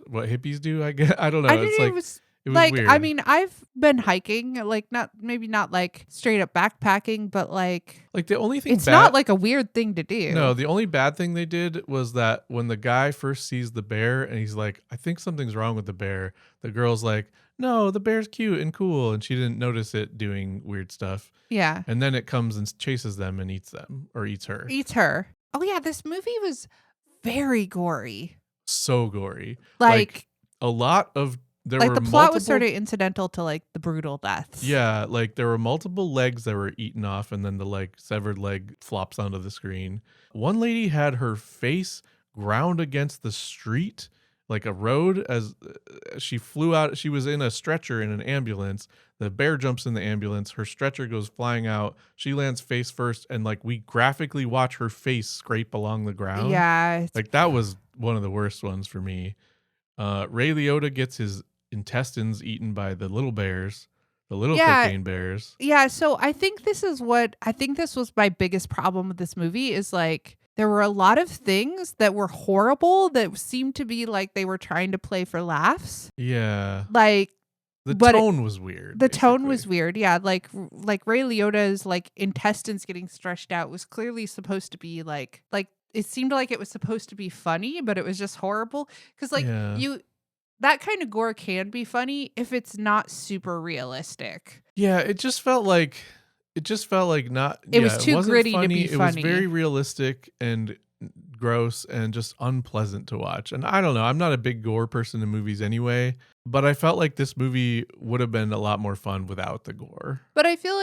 Speaker 1: what hippies do, I guess. I don't know.
Speaker 3: It was weird. I mean, I've been hiking, like maybe not like straight up backpacking, but like
Speaker 1: the only thing
Speaker 3: it's not like a weird thing to do.
Speaker 1: No, the only bad thing they did was that when the guy first sees the bear and he's like, I think something's wrong with the bear, the girl's like, no, the bear's cute and cool, and she didn't notice it doing weird stuff.
Speaker 3: Yeah.
Speaker 1: And then it comes and chases them and eats them, or eats her.
Speaker 3: Oh yeah, this movie was very gory.
Speaker 1: So gory.
Speaker 3: Like
Speaker 1: a lot of the
Speaker 3: plot was sort of incidental to like the brutal deaths.
Speaker 1: Yeah, like there were multiple legs that were eaten off, and then the like severed leg flops onto the screen. One lady had her face ground against the street, like a road, as she flew out. She was in a stretcher in an ambulance. The bear jumps in the ambulance. Her stretcher goes flying out. She lands face first, and like we graphically watch her face scrape along the ground.
Speaker 3: Yeah,
Speaker 1: like that was one of the worst ones for me. Ray Liotta gets his intestines eaten by the little bears, the little cocaine bears.
Speaker 3: Yeah, so I think this was my biggest problem with this movie is like there were a lot of things that were horrible that seemed to be like they were trying to play for laughs.
Speaker 1: Yeah.
Speaker 3: Like
Speaker 1: the tone was weird.
Speaker 3: The tone was weird. Yeah, like Ray Liotta's like intestines getting stretched out was clearly supposed to be like it seemed like it was supposed to be funny, but it was just horrible cuz like that kind of gore can be funny if it's not super realistic.
Speaker 1: Yeah, it just felt like not.
Speaker 3: It was too gritty
Speaker 1: funny.
Speaker 3: to be funny.
Speaker 1: It was very realistic and gross and just unpleasant to watch. And I don't know. I'm not a big gore person in movies anyway, but I felt like this movie would have been a lot more fun without the gore.
Speaker 3: But I feel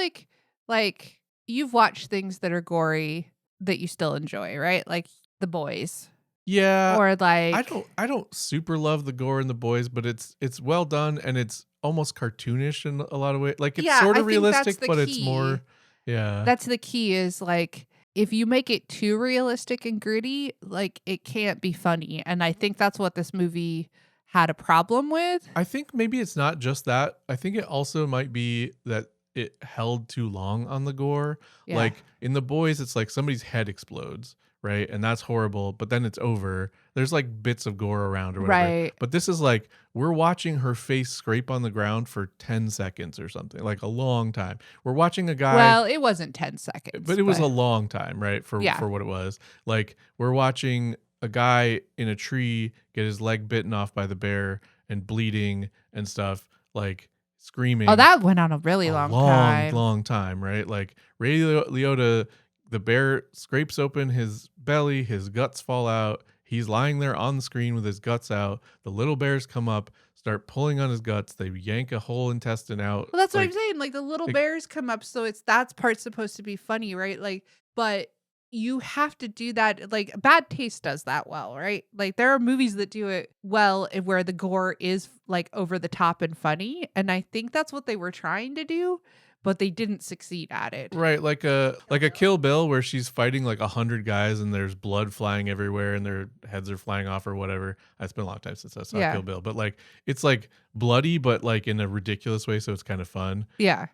Speaker 3: like you've watched things that are gory that you still enjoy, right? Like The Boys.
Speaker 1: Yeah.
Speaker 3: Or like
Speaker 1: I don't super love the gore in The Boys, but it's well done and it's almost cartoonish in a lot of ways. Like it's sort of realistic, but it's more
Speaker 3: that's the key is like if you make it too realistic and gritty, like it can't be funny. And I think that's what this movie had a problem with.
Speaker 1: I think maybe it's not just that. I think it also might be that it held too long on the gore.
Speaker 3: Yeah.
Speaker 1: Like in The Boys, it's like somebody's head explodes, right? And that's horrible, but then it's over. There's like bits of gore around or whatever.
Speaker 3: Right.
Speaker 1: But this is like we're watching her face scrape on the ground for 10 seconds or something, like a long time. We're watching a guy.
Speaker 3: Well, it wasn't 10 seconds.
Speaker 1: But it was a long time, right? For what it was. Like we're watching a guy in a tree get his leg bitten off by the bear and bleeding and stuff, like screaming.
Speaker 3: Oh, that went on a really long time.
Speaker 1: Long time, right? Like Ray Liotta, the bear scrapes open his belly, his guts fall out. He's lying there on the screen with his guts out. The little bears come up, start pulling on his guts. They yank a whole intestine out.
Speaker 3: Well, that's what I'm saying. Like the little bears come up, so that's part supposed to be funny, right? Like, but you have to do that. Like Bad Taste does that well, right? Like there are movies that do it well where the gore is like over the top and funny, and I think that's what they were trying to do, but they didn't succeed at it.
Speaker 1: Right, like a Kill Bill where she's fighting like 100 guys and there's blood flying everywhere and their heads are flying off or whatever. It's been a long time since I saw Kill Bill, but like it's like bloody, but like in a ridiculous way, so it's kind of fun.
Speaker 3: Yeah.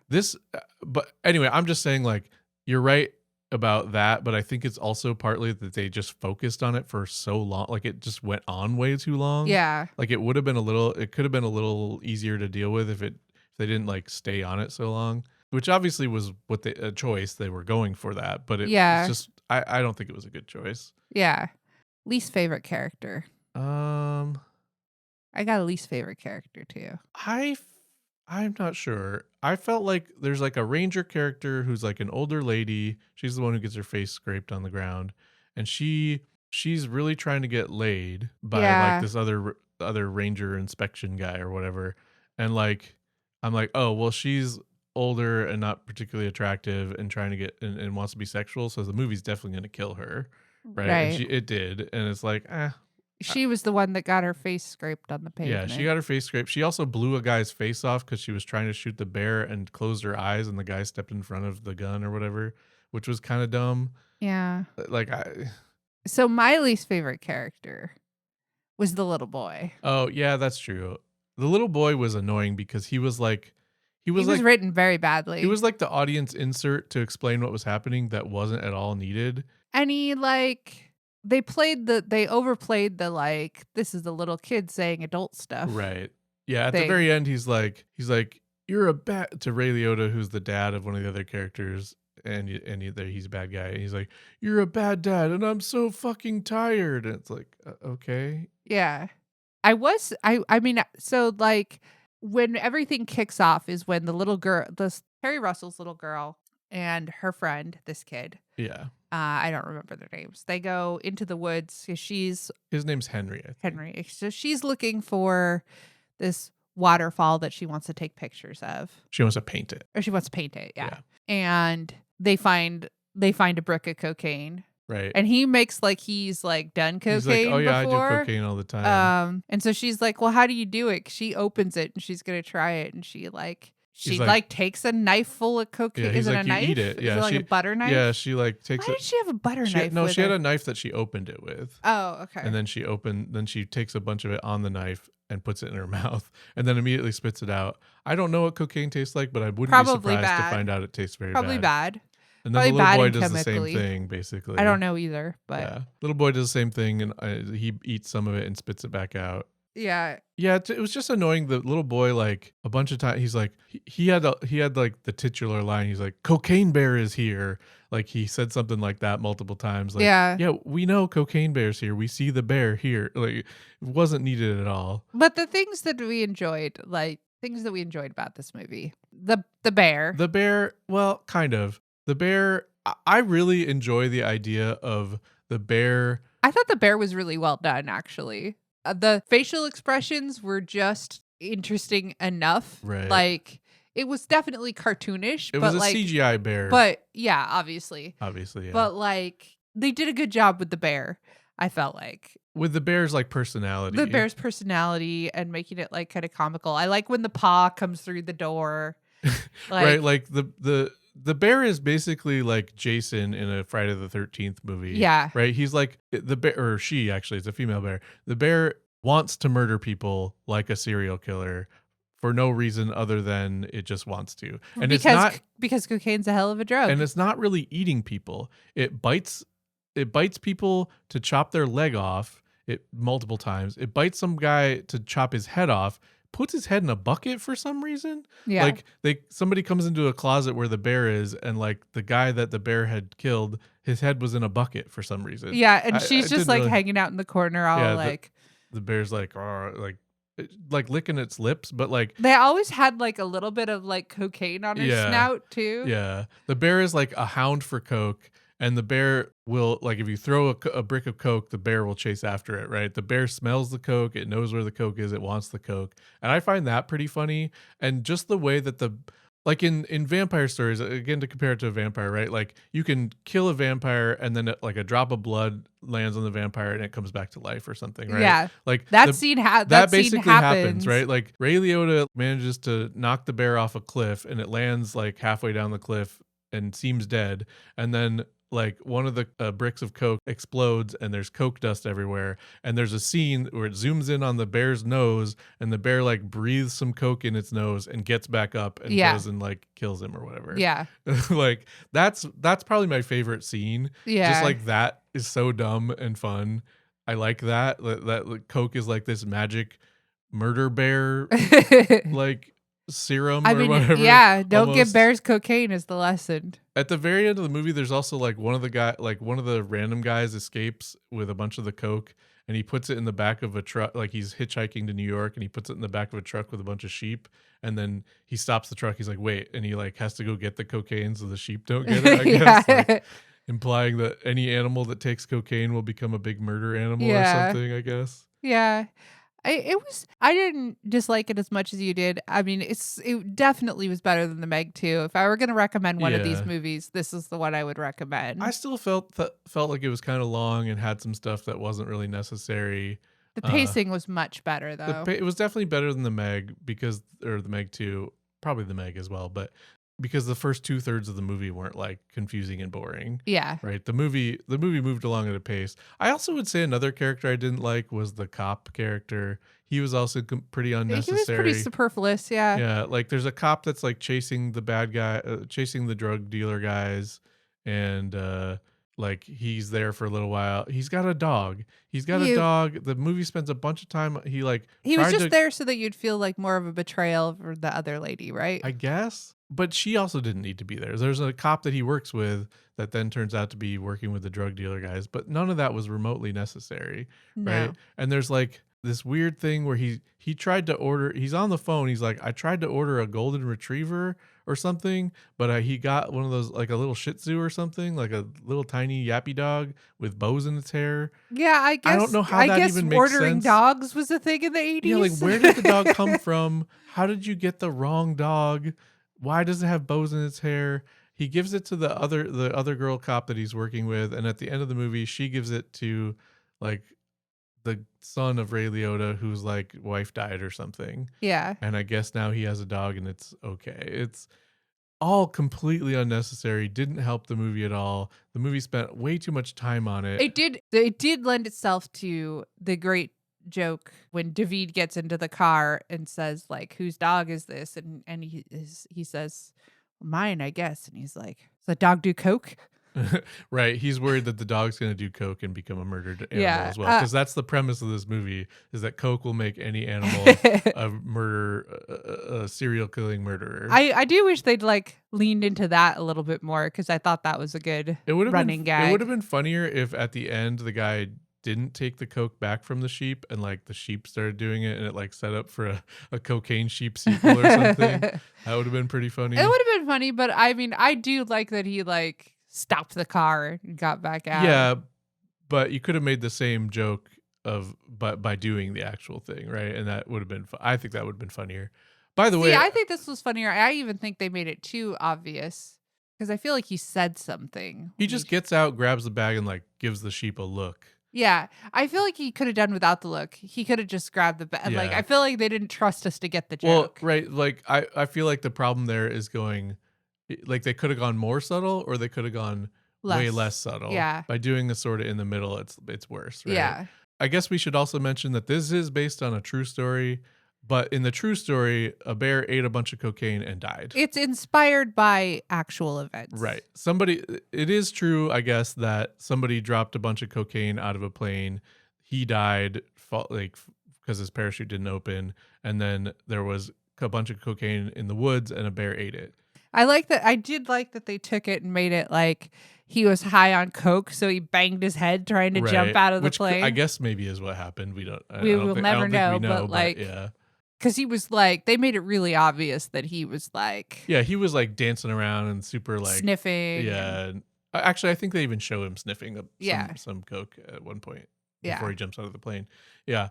Speaker 1: But anyway, I'm just saying like you're right about that, but I think it's also partly that they just focused on it for so long. Like it just went on way too long.
Speaker 3: Yeah.
Speaker 1: Like it could have been a little easier to deal with if they didn't like stay on it so long. Which obviously was a choice. They were going for that, but it's just I don't think it was a good choice.
Speaker 3: Yeah. Least favorite character. I got a least favorite character too.
Speaker 1: I'm not sure. I felt like there's like a ranger character who's like an older lady. She's the one who gets her face scraped on the ground, and she's really trying to get laid by like this other ranger inspection guy or whatever. And like I'm like, oh well, she's older and not particularly attractive and trying to get and wants to be sexual, so the movie's definitely going to kill her, right? And it did, and it's like
Speaker 3: she was the one that got her face scraped on the pavement.
Speaker 1: Yeah, she got her face scraped. She also blew a guy's face off because she was trying to shoot the bear and closed her eyes, and the guy stepped in front of the gun or whatever, which was kind of dumb.
Speaker 3: Yeah.
Speaker 1: So
Speaker 3: my least favorite character was the little boy.
Speaker 1: Oh yeah, that's true. The little boy was annoying because he was
Speaker 3: written very badly.
Speaker 1: He was like the audience insert to explain what was happening that wasn't at all needed.
Speaker 3: And he they overplayed the like, this is the little kid saying adult stuff.
Speaker 1: Right. Yeah. At the very end, he's like, you're a bad to Ray Liotta, who's the dad of one of the other characters. And he's a bad guy. And he's like, you're a bad dad. And I'm so fucking tired. And it's like, okay.
Speaker 3: Yeah. So like when everything kicks off is when the little girl, Harry Russell's little girl and her friend, this kid.
Speaker 1: Yeah.
Speaker 3: I don't remember their names. They go into the woods. His
Speaker 1: name's Henry.
Speaker 3: Henry. So she's looking for this waterfall that she wants to take pictures of.
Speaker 1: She wants to paint it.
Speaker 3: Or she wants to paint it. Yeah. And they find a brick of cocaine.
Speaker 1: Right.
Speaker 3: And he makes like he's like done cocaine. He's like,
Speaker 1: oh yeah, before. I do cocaine all the time.
Speaker 3: And so she's like, well, how do you do it? She opens it and she's gonna try it, and she takes a knife full of cocaine.
Speaker 1: Yeah,
Speaker 3: is it
Speaker 1: like,
Speaker 3: a knife?
Speaker 1: Eat it. Yeah,
Speaker 3: is it like a butter knife?
Speaker 1: Yeah, she like takes.
Speaker 3: Why did she have a butter knife?
Speaker 1: No, she had a knife that she opened it with.
Speaker 3: Oh, okay.
Speaker 1: And then she takes a bunch of it on the knife and puts it in her mouth, and then immediately spits it out. I don't know what cocaine tastes like, but I wouldn't be surprised to find out it tastes very
Speaker 3: Probably bad.
Speaker 1: And then the little boy does the same thing, basically.
Speaker 3: I don't know either, but
Speaker 1: yeah, little boy does the same thing, and he eats some of it and spits it back out.
Speaker 3: Yeah.
Speaker 1: Yeah, it was just annoying. The little boy, like a bunch of times, he's like, he had like the titular line. He's like, "Cocaine Bear is here." Like he said something like that multiple times. Like, yeah, we know Cocaine Bear's here. We see the bear here. Like it wasn't needed at all.
Speaker 3: But the things that we enjoyed about this movie, the bear,
Speaker 1: well, kind of. The bear, I really enjoy the idea of the bear.
Speaker 3: I thought the bear was really well done, actually. The facial expressions were just interesting enough.
Speaker 1: Right.
Speaker 3: Like, it was definitely cartoonish.
Speaker 1: It was a CGI bear.
Speaker 3: But, yeah, obviously.
Speaker 1: Obviously, yeah.
Speaker 3: But, like, they did a good job with the bear, I felt like.
Speaker 1: With the bear's, like, personality.
Speaker 3: The bear's personality and making it, like, kind of comical. I like when the paw comes through the door.
Speaker 1: Right, like the the bear is basically like Jason in a Friday the 13th movie.
Speaker 3: Yeah.
Speaker 1: Right? He's like the bear, or she actually, it's a female bear. The bear wants to murder people like a serial killer for no reason other than it just wants to. And
Speaker 3: because cocaine's a hell of a drug.
Speaker 1: and it's not really eating people. It bites people to chop their leg off multiple times. It bites some guy to chop his head off, puts his head in a bucket for some reason.
Speaker 3: Yeah.
Speaker 1: Like somebody comes into a closet where the bear is, and like the guy that the bear had killed, his head was in a bucket for some reason.
Speaker 3: Yeah, and she's
Speaker 1: I
Speaker 3: just
Speaker 1: didn't
Speaker 3: like
Speaker 1: really-
Speaker 3: hanging out in the corner, all
Speaker 1: Yeah,
Speaker 3: like.
Speaker 1: the bear's like licking its lips, but like
Speaker 3: They always had like a little bit of like cocaine on her
Speaker 1: Yeah.
Speaker 3: snout too.
Speaker 1: yeah, the bear is like a hound for coke, and the bear will like if you throw a brick of coke, the bear will chase after it. Right? The bear smells the coke, it knows where the coke is, it wants the coke, and I find that pretty funny. And just the way that like in vampire stories, again, to compare it to a vampire, right? Like you can kill a vampire and then like a drop of blood lands on the vampire and it comes back to life or something, right?
Speaker 3: Yeah.
Speaker 1: Like
Speaker 3: That scene
Speaker 1: that
Speaker 3: scene
Speaker 1: basically happens, right? Like Ray Liotta manages to knock the bear off a cliff and it lands like halfway down the cliff and seems dead. And then like one of the bricks of coke explodes and there's coke dust everywhere. And there's a scene where it zooms in on the bear's nose and the bear like breathes some coke in its nose and gets back up and
Speaker 3: Yeah.
Speaker 1: goes and like kills him or whatever.
Speaker 3: Yeah.
Speaker 1: Like that's probably my favorite scene.
Speaker 3: Yeah.
Speaker 1: Just like that is so dumb and fun. I like that like, coke is like this magic murder bear like serum
Speaker 3: I
Speaker 1: or
Speaker 3: mean,
Speaker 1: whatever.
Speaker 3: yeah, don't give
Speaker 1: almost.
Speaker 3: bears cocaine is the lesson.
Speaker 1: At the very end of the movie, there's also like one of the random guys escapes with a bunch of the coke and he puts it in the back of a truck. Like he's hitchhiking to New York and he puts it in the back of a truck with a bunch of sheep. And then he stops the truck. He's like, wait. And he like has to go get the cocaine so the sheep don't get it, I guess.
Speaker 3: Yeah.
Speaker 1: Like, implying that any animal that takes cocaine will become a big murder animal
Speaker 3: Yeah.
Speaker 1: or something, I guess.
Speaker 3: Yeah. I didn't dislike it as much as you did. I mean, it definitely was better than the Meg 2. If I were going to recommend one of these
Speaker 1: Yeah.
Speaker 3: movies, this is the one I would recommend.
Speaker 1: I still felt like it was kind of long and had some stuff that wasn't really necessary.
Speaker 3: The pacing was much better though.
Speaker 1: It was definitely better than the Meg or the Meg 2, probably the Meg as well, but because the first 2/3 of the movie weren't like confusing and boring.
Speaker 3: Yeah.
Speaker 1: Right. The movie moved along at a pace. I also would say another character I didn't like was the cop character. He was also pretty unnecessary.
Speaker 3: He was pretty superfluous, yeah.
Speaker 1: Yeah, like there's a cop that's like chasing the bad guy, chasing the drug dealer guys, and like he's there for a little while. He's got a dog. The movie spends a bunch of time. He was
Speaker 3: just
Speaker 1: to,
Speaker 3: there so that you'd feel like more of a betrayal for the other lady, right?
Speaker 1: I guess. But she also didn't need to be there. There's a cop that he works with that then turns out to be working with the drug dealer guys, but none of that was remotely necessary, right?
Speaker 3: No.
Speaker 1: And there's like this weird thing where he tried to order. He's on the phone. He's like, I tried to order a golden retriever or something, but he got one of those like a little Shih Tzu or something, like a little tiny yappy dog with bows in its hair.
Speaker 3: Yeah, I guess.
Speaker 1: I don't know how
Speaker 3: I
Speaker 1: that
Speaker 3: guess
Speaker 1: even makes
Speaker 3: ordering
Speaker 1: sense.
Speaker 3: dogs was a thing in the 80s.
Speaker 1: Yeah, like where did the dog come from? How did you get the wrong dog? Why does it have bows in its hair? He gives it to the other girl cop that he's working with, and at the end of the movie, she gives it to like the son of Ray Liotta, whose like wife died or something.
Speaker 3: Yeah.
Speaker 1: And I guess now he has a dog, and it's okay. It's all completely unnecessary. Didn't help the movie at all. The movie spent way too much time on it.
Speaker 3: It did lend itself to the great joke when David gets into the car and says like, whose dog is this? And he says, mine, I guess. And he's like, does the dog do coke?
Speaker 1: Right. He's worried that the dog's going to do coke and become a murdered animal
Speaker 3: Yeah,
Speaker 1: as well. Because that's the premise of this movie, is that coke will make any animal a serial killing murderer.
Speaker 3: I do wish they'd like leaned into that a little bit more, because I thought that was a good running gag.
Speaker 1: It would have been funnier if at the end the guy didn't take the coke back from the sheep and like the sheep started doing it and it like set up for a cocaine sheep sequel or something. That would have been pretty funny.
Speaker 3: It would have been funny, but I mean, I do like that he like stopped the car and got back out.
Speaker 1: Yeah, but you could have made the same joke by doing the actual thing, right? And that would have been I think that would have been funnier. By the way,
Speaker 3: I think this was funnier. I even think they made it too obvious, because I feel like he said something.
Speaker 1: he just gets out, grabs the bag, and like gives the sheep a look.
Speaker 3: Yeah, I feel like he could have done without the look. He could have just grabbed the bag. Like,
Speaker 1: Yeah.
Speaker 3: I feel like they didn't trust us to get the
Speaker 1: Well,
Speaker 3: joke.
Speaker 1: right. Like I feel like the problem there is going, Like they could have gone more subtle, or they could have gone way less subtle.
Speaker 3: Yeah.
Speaker 1: By doing this sort of in the middle, it's worse, right?
Speaker 3: Yeah.
Speaker 1: I guess we should also mention that this is based on a true story, but in the true story, a bear ate a bunch of cocaine and died.
Speaker 3: It's inspired by actual events.
Speaker 1: Right. It is true, I guess, that somebody dropped a bunch of cocaine out of a plane. He died, because his parachute didn't open, and then there was a bunch of cocaine in the woods, and a bear ate it.
Speaker 3: I like that. I did like that they took it and made it like he was high on coke, so he banged his head trying to jump out of the plane.
Speaker 1: I guess maybe is what happened. We
Speaker 3: will never know, but like,
Speaker 1: yeah.
Speaker 3: Because he was like, they made it really obvious that he was like,
Speaker 1: yeah, he was like dancing around and super like
Speaker 3: sniffing.
Speaker 1: Yeah, and actually, I think they even show him sniffing some coke at one point before he jumps out of the plane. Yeah,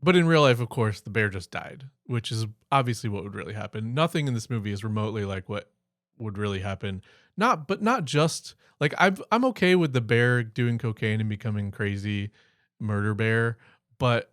Speaker 1: but in real life, of course, the bear just died, which is obviously what would really happen. Nothing in this movie is remotely like what would really happen. Not just like I'm okay with the bear doing cocaine and becoming crazy murder bear, but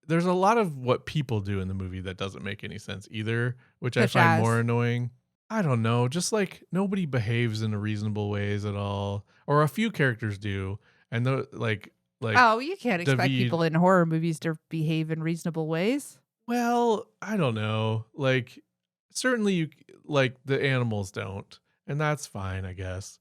Speaker 1: there's a lot of what people do in the movie that doesn't make any sense either, which I find more annoying. I don't know, just like nobody behaves in reasonable ways at all, or a few characters do, and like
Speaker 3: oh, you can't expect
Speaker 1: David,
Speaker 3: people in horror movies to behave in reasonable ways.
Speaker 1: Well, I don't know. Like certainly the animals don't, and that's fine, I guess.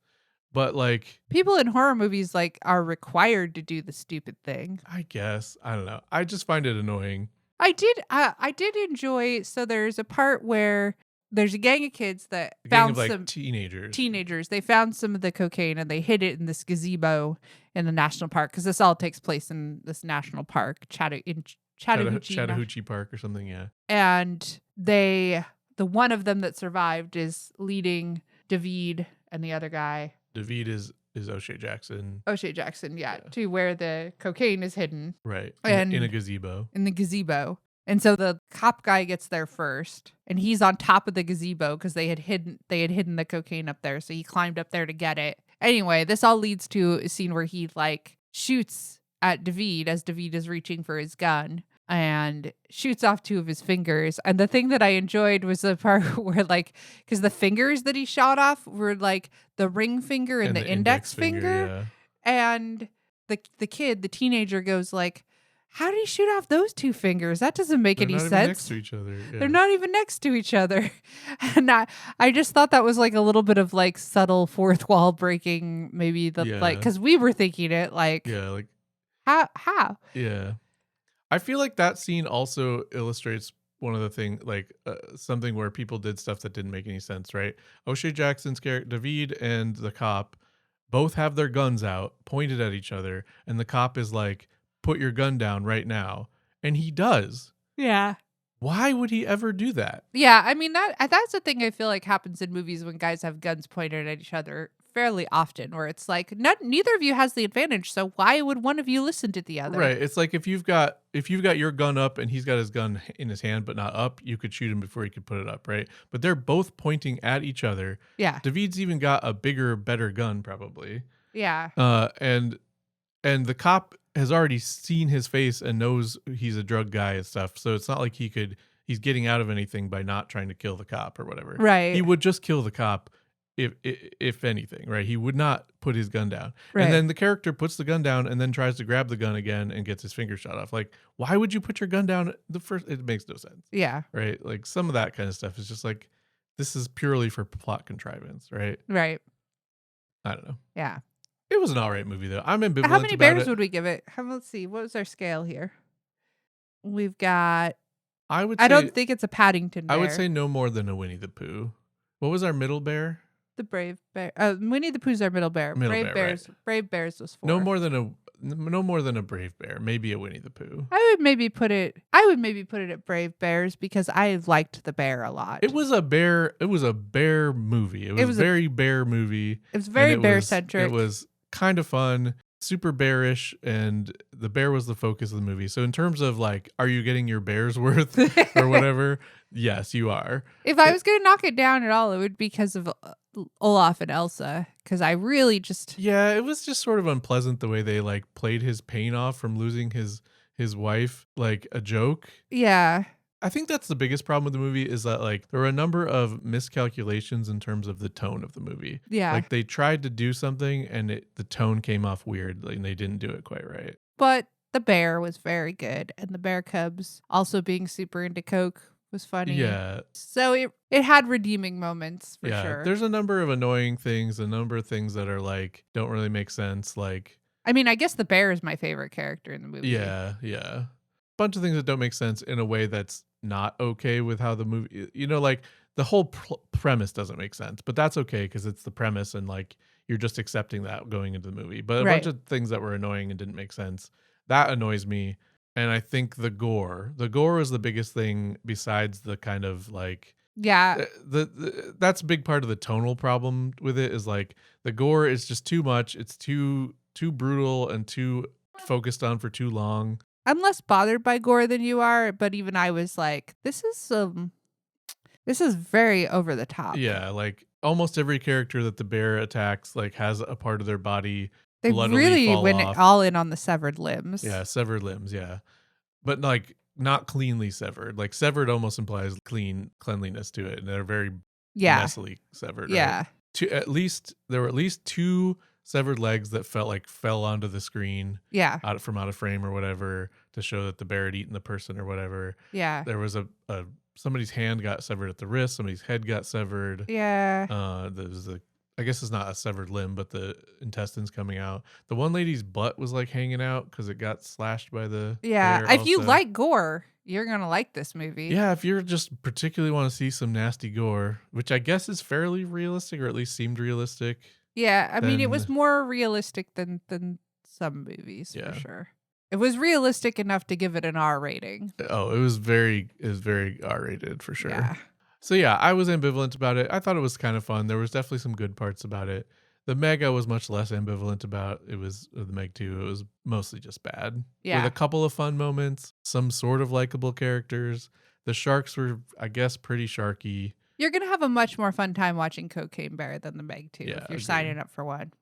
Speaker 1: But like
Speaker 3: people in horror movies like are required to do the stupid thing.
Speaker 1: I guess. I don't know. I just find it annoying.
Speaker 3: I did enjoy. So there's a part where there's a gang of kids that found some teenagers. They found some of the cocaine and they hid it in this gazebo in the national park, because this all takes place in this national park, Chattahoochee
Speaker 1: Park or something. Yeah.
Speaker 3: And the one of them that survived is leading David and the other guy.
Speaker 1: David is O'Shea Jackson.
Speaker 3: O'Shea Jackson, yeah, to where the cocaine is hidden.
Speaker 1: Right. In a gazebo.
Speaker 3: In the gazebo. And so the cop guy gets there first, and he's on top of the gazebo because they had hidden the cocaine up there. So he climbed up there to get it. Anyway, this all leads to a scene where he like shoots at David as David is reaching for his gun, and shoots off 2 of his fingers. And the thing that I enjoyed was the part where like, because the fingers that he shot off were like the ring finger and the index finger. Yeah. And the teenager goes like, how did he shoot off those 2 fingers? That doesn't make any sense. They're not
Speaker 1: next to each other. Yeah.
Speaker 3: They're not even next to each other. And I just thought that was like a little bit of like subtle fourth wall breaking, maybe like, because we were thinking it like,
Speaker 1: yeah, like
Speaker 3: how?
Speaker 1: Yeah. I feel like that scene also illustrates one of the things, like something where people did stuff that didn't make any sense, right? O'Shea Jackson's character, David, and the cop both have their guns out, pointed at each other, and the cop is like, put your gun down right now. And he does.
Speaker 3: Yeah.
Speaker 1: Why would he ever do that?
Speaker 3: Yeah, I mean, that's the thing I feel like happens in movies when guys have guns pointed at each other fairly often, where it's like neither of you has the advantage, so why would one of you listen to the other?
Speaker 1: Right. It's like if you've got your gun up and he's got his gun in his hand but not up, you could shoot him before he could put it up, right? But they're both pointing at each other.
Speaker 3: Yeah.
Speaker 1: David's even got a bigger, better gun probably.
Speaker 3: Yeah.
Speaker 1: And the cop has already seen his face and knows he's a drug guy and stuff. So it's not like he's getting out of anything by not trying to kill the cop or whatever.
Speaker 3: Right.
Speaker 1: He would just kill the cop if anything, right? He would not put his gun down.
Speaker 3: Right.
Speaker 1: And then the character puts the gun down and then tries to grab the gun again and gets his finger shot off. Like, why would you put your gun down it makes no sense.
Speaker 3: Yeah.
Speaker 1: Right? Like some of that kind of stuff is just like, this is purely for plot contrivance, right?
Speaker 3: Right.
Speaker 1: I don't know.
Speaker 3: Yeah.
Speaker 1: It was an all right movie though. I'm ambivalent.
Speaker 3: How many bears would we give it? Let's see. What was our scale here? We've got. I don't think it's a Paddington bear.
Speaker 1: I would say no more than a Winnie the Pooh. What was our middle bear?
Speaker 3: The Brave Bear. Winnie the Pooh's our middle bear. Brave Bears was 4.
Speaker 1: No more than a Brave Bear. Maybe a Winnie the Pooh.
Speaker 3: I would maybe put it at Brave Bears because I liked the bear a lot.
Speaker 1: It was a bear movie. It was a very bear movie.
Speaker 3: It was very bear centric.
Speaker 1: It was kind of fun, super bearish, and the bear was the focus of the movie. So in terms of like, are you getting your bear's worth or whatever? Yes, you are.
Speaker 3: If I was going to knock it down at all, it would be because of Olaf and Elsa, because I really just...
Speaker 1: Yeah, it was just sort of unpleasant the way they like played his pain off from losing his wife like a joke.
Speaker 3: Yeah.
Speaker 1: I think that's the biggest problem with the movie is that like there were a number of miscalculations in terms of the tone of the movie.
Speaker 3: Yeah.
Speaker 1: Like they tried to do something and the tone came off weird, like, and they didn't do it quite right.
Speaker 3: But the bear was very good, and the bear cubs also being super into Coke was funny.
Speaker 1: Yeah.
Speaker 3: So it had redeeming moments for sure.
Speaker 1: There's a number of annoying things, a number of things that are like don't really make sense. Like,
Speaker 3: I mean, I guess the bear is my favorite character in the movie.
Speaker 1: yeah. Bunch of things that don't make sense in a way that's not okay with how the movie, like the whole premise doesn't make sense, but that's okay because it's the premise and like you're just accepting that going into the movie. But a bunch of things that were annoying and didn't make sense, that annoys me. And I think the gore is the biggest thing besides the kind of like, that's a big part of the tonal problem with it is like the gore is just too much. It's too brutal and too focused on for too long.
Speaker 3: I'm less bothered by gore than you are, but even I was like, this is very over the top.
Speaker 1: Yeah, like almost every character that the bear attacks like has a part of their body
Speaker 3: they really went all in on the severed limbs.
Speaker 1: Yeah, severed limbs, yeah. But like not cleanly severed. Like severed almost implies cleanliness to it, and they're very messily severed.
Speaker 3: Yeah.
Speaker 1: Right? There were at least 2 severed legs that felt like fell onto the screen.
Speaker 3: Yeah.
Speaker 1: From out of frame or whatever to show that the bear had eaten the person or whatever.
Speaker 3: Yeah.
Speaker 1: There was somebody's hand got severed at the wrist. Somebody's head got severed.
Speaker 3: Yeah.
Speaker 1: There's I guess it's not a severed limb, but the intestines coming out. The one lady's butt was like hanging out because it got slashed by the bear
Speaker 3: if you
Speaker 1: also.
Speaker 3: like gore, you're gonna like this movie.
Speaker 1: Yeah, if you're just particularly want to see some nasty gore, which I guess is fairly realistic or at least seemed realistic.
Speaker 3: Yeah, I mean, it was more realistic than some movies for sure. It was realistic enough to give it an R rating.
Speaker 1: Oh, it was very R rated for sure.
Speaker 3: Yeah.
Speaker 1: So yeah, I was ambivalent about it. I thought it was kind of fun. There was definitely some good parts about it. The Meg I was much less ambivalent about. It was the Meg 2. It was mostly just bad.
Speaker 3: Yeah.
Speaker 1: With a couple of fun moments, some sort of likable characters. The sharks were, I guess, pretty sharky.
Speaker 3: You're going to have a much more fun time watching Cocaine Bear than the Meg 2 if you're signing up for one.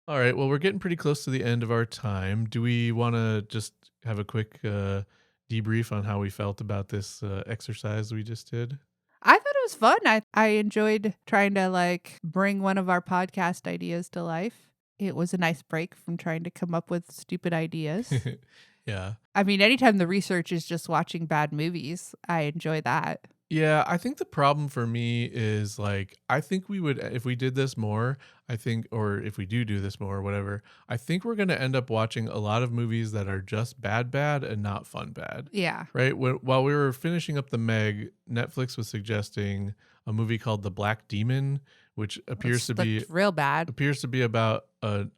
Speaker 1: All right. Well, we're getting pretty close to the end of our time. Do we want to just have a quick debrief on how we felt about this exercise we just did?
Speaker 3: I thought it was fun. I enjoyed trying to like bring one of our podcast ideas to life. It was a nice break from trying to come up with stupid ideas.
Speaker 1: Yeah.
Speaker 3: I mean, anytime the research is just watching bad movies, I enjoy that.
Speaker 1: Yeah, I think the problem for me is like, I think we would, if we did this more, or if we do this more or whatever, I think we're going to end up watching a lot of movies that are just bad and not fun bad.
Speaker 3: Yeah.
Speaker 1: Right? While we were finishing up the Meg, Netflix was suggesting a movie called The Black Demon, which appears to be
Speaker 3: real bad.
Speaker 1: Appears to be about a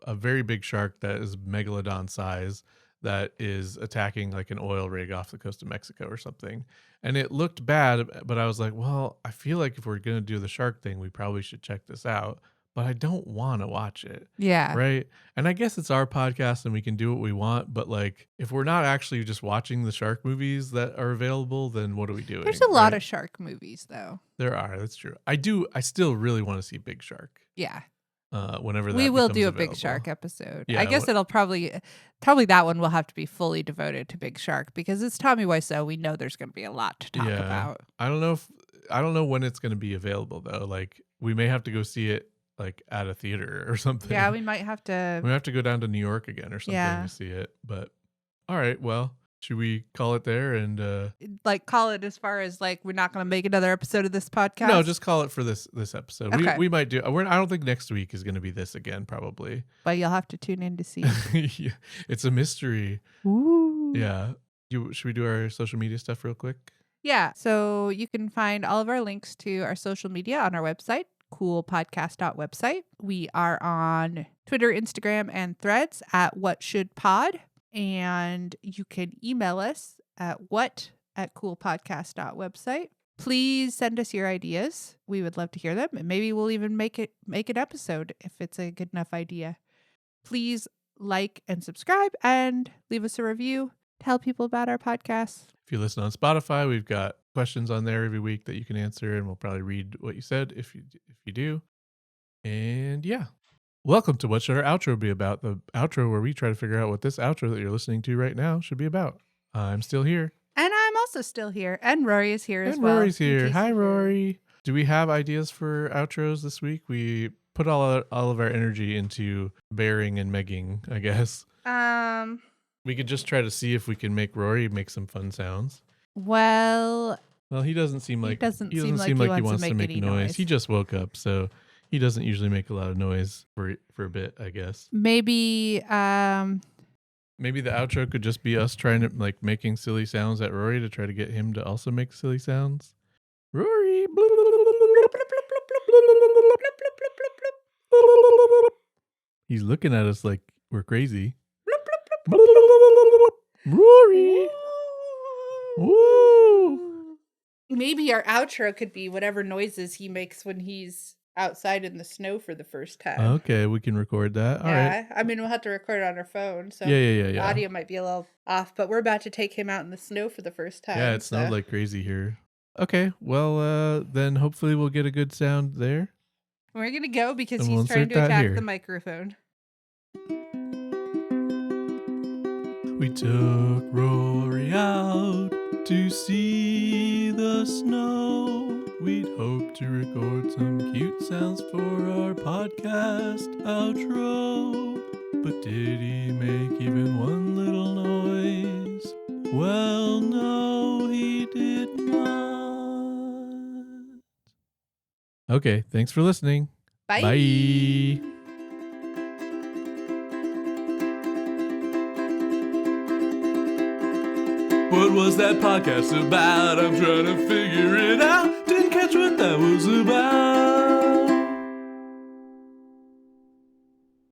Speaker 1: very big shark that is megalodon size that is attacking like an oil rig off the coast of Mexico or something. And it looked bad, but I was like, well, I feel like if we're going to do the shark thing, we probably should check this out. But I don't want to watch it.
Speaker 3: Yeah.
Speaker 1: Right. And I guess it's our podcast and we can do what we want. But like, if we're not actually just watching the shark movies that are available, then what are we doing?
Speaker 3: There's a lot of shark movies, though.
Speaker 1: There are. That's true. I still really want to see Big Shark.
Speaker 3: Yeah.
Speaker 1: Whenever that
Speaker 3: we will do a
Speaker 1: available.
Speaker 3: Big Shark episode.
Speaker 1: Yeah,
Speaker 3: I guess it'll probably that one will have to be fully devoted to Big Shark because it's Tommy Wiseau. We know there's going to be a lot to talk about.
Speaker 1: I don't know when it's going to be available though. Like we may have to go see it like at a theater or something.
Speaker 3: Yeah, we might have to.
Speaker 1: We have to go down to New York again or something to see it. But all right, well. Should we call it there and
Speaker 3: like call it as far as like we're not going to make another episode of this podcast?
Speaker 1: No, just call it for this episode.
Speaker 3: Okay.
Speaker 1: We might do. I don't think next week is going to be this again, probably.
Speaker 3: But you'll have to tune in to see.
Speaker 1: Yeah, it's a mystery.
Speaker 3: Ooh.
Speaker 1: Yeah. Should we do our social media stuff real quick?
Speaker 3: Yeah. So you can find all of our links to our social media on our website, coolpodcast.website. We are on Twitter, Instagram, and Threads at WhatShouldPod. And you can email us at what@coolpodcast.website. Please send us your ideas. We would love to hear them. And maybe we'll even make an episode if it's a good enough idea. Please like and subscribe and leave us a review. Tell people about our podcast.
Speaker 1: If you listen on Spotify, we've got questions on there every week that you can answer, and we'll probably read what you said if you do. And yeah. Welcome to What Should Our Outro Be About? The outro where we try to figure out what this outro that you're listening to right now should be about. I'm still here.
Speaker 3: And I'm also also still here, and Rory is here as
Speaker 1: And
Speaker 3: well.
Speaker 1: Rory's here. Hi,
Speaker 3: you
Speaker 1: Rory. Do we have ideas for outros this week? We put all of our energy into bearing and megging, I guess. We could just try to see if we can make Rory make some fun sounds.
Speaker 3: Well,
Speaker 1: he doesn't seem like
Speaker 3: he doesn't seem like he wants to make any noise.
Speaker 1: He just woke up, so he doesn't usually make a lot of noise for a bit, I guess.
Speaker 3: Maybe
Speaker 1: maybe the outro could just be us trying to making silly sounds at Rory to try to get him to also make silly sounds. Rory. He's looking at us like we're crazy. Rory. Woo.
Speaker 3: Maybe our outro could be whatever noises he makes when he's outside in the snow for the first time.
Speaker 1: Okay, we can record that. All right.
Speaker 3: I mean, we'll have to record it on our phone, so
Speaker 1: Yeah.
Speaker 3: audio might be a little off, but we're about to take him out in the snow for the first time.
Speaker 1: Yeah, it snowed like crazy here. Okay, well, then hopefully we'll get a good sound there.
Speaker 3: We're going to go because
Speaker 1: And
Speaker 3: he's
Speaker 1: we'll
Speaker 3: trying to
Speaker 1: insert that
Speaker 3: attack
Speaker 1: here.
Speaker 3: the microphone.
Speaker 1: We took Rory out to see the snow. We'd hoped to record some cute sounds for our podcast outro. But did he make even one little noise? Well, no, he did not. Okay, thanks for listening.
Speaker 3: Bye.
Speaker 1: Bye. What was that podcast about? I'm trying to figure it out. Didn't catch what that was about.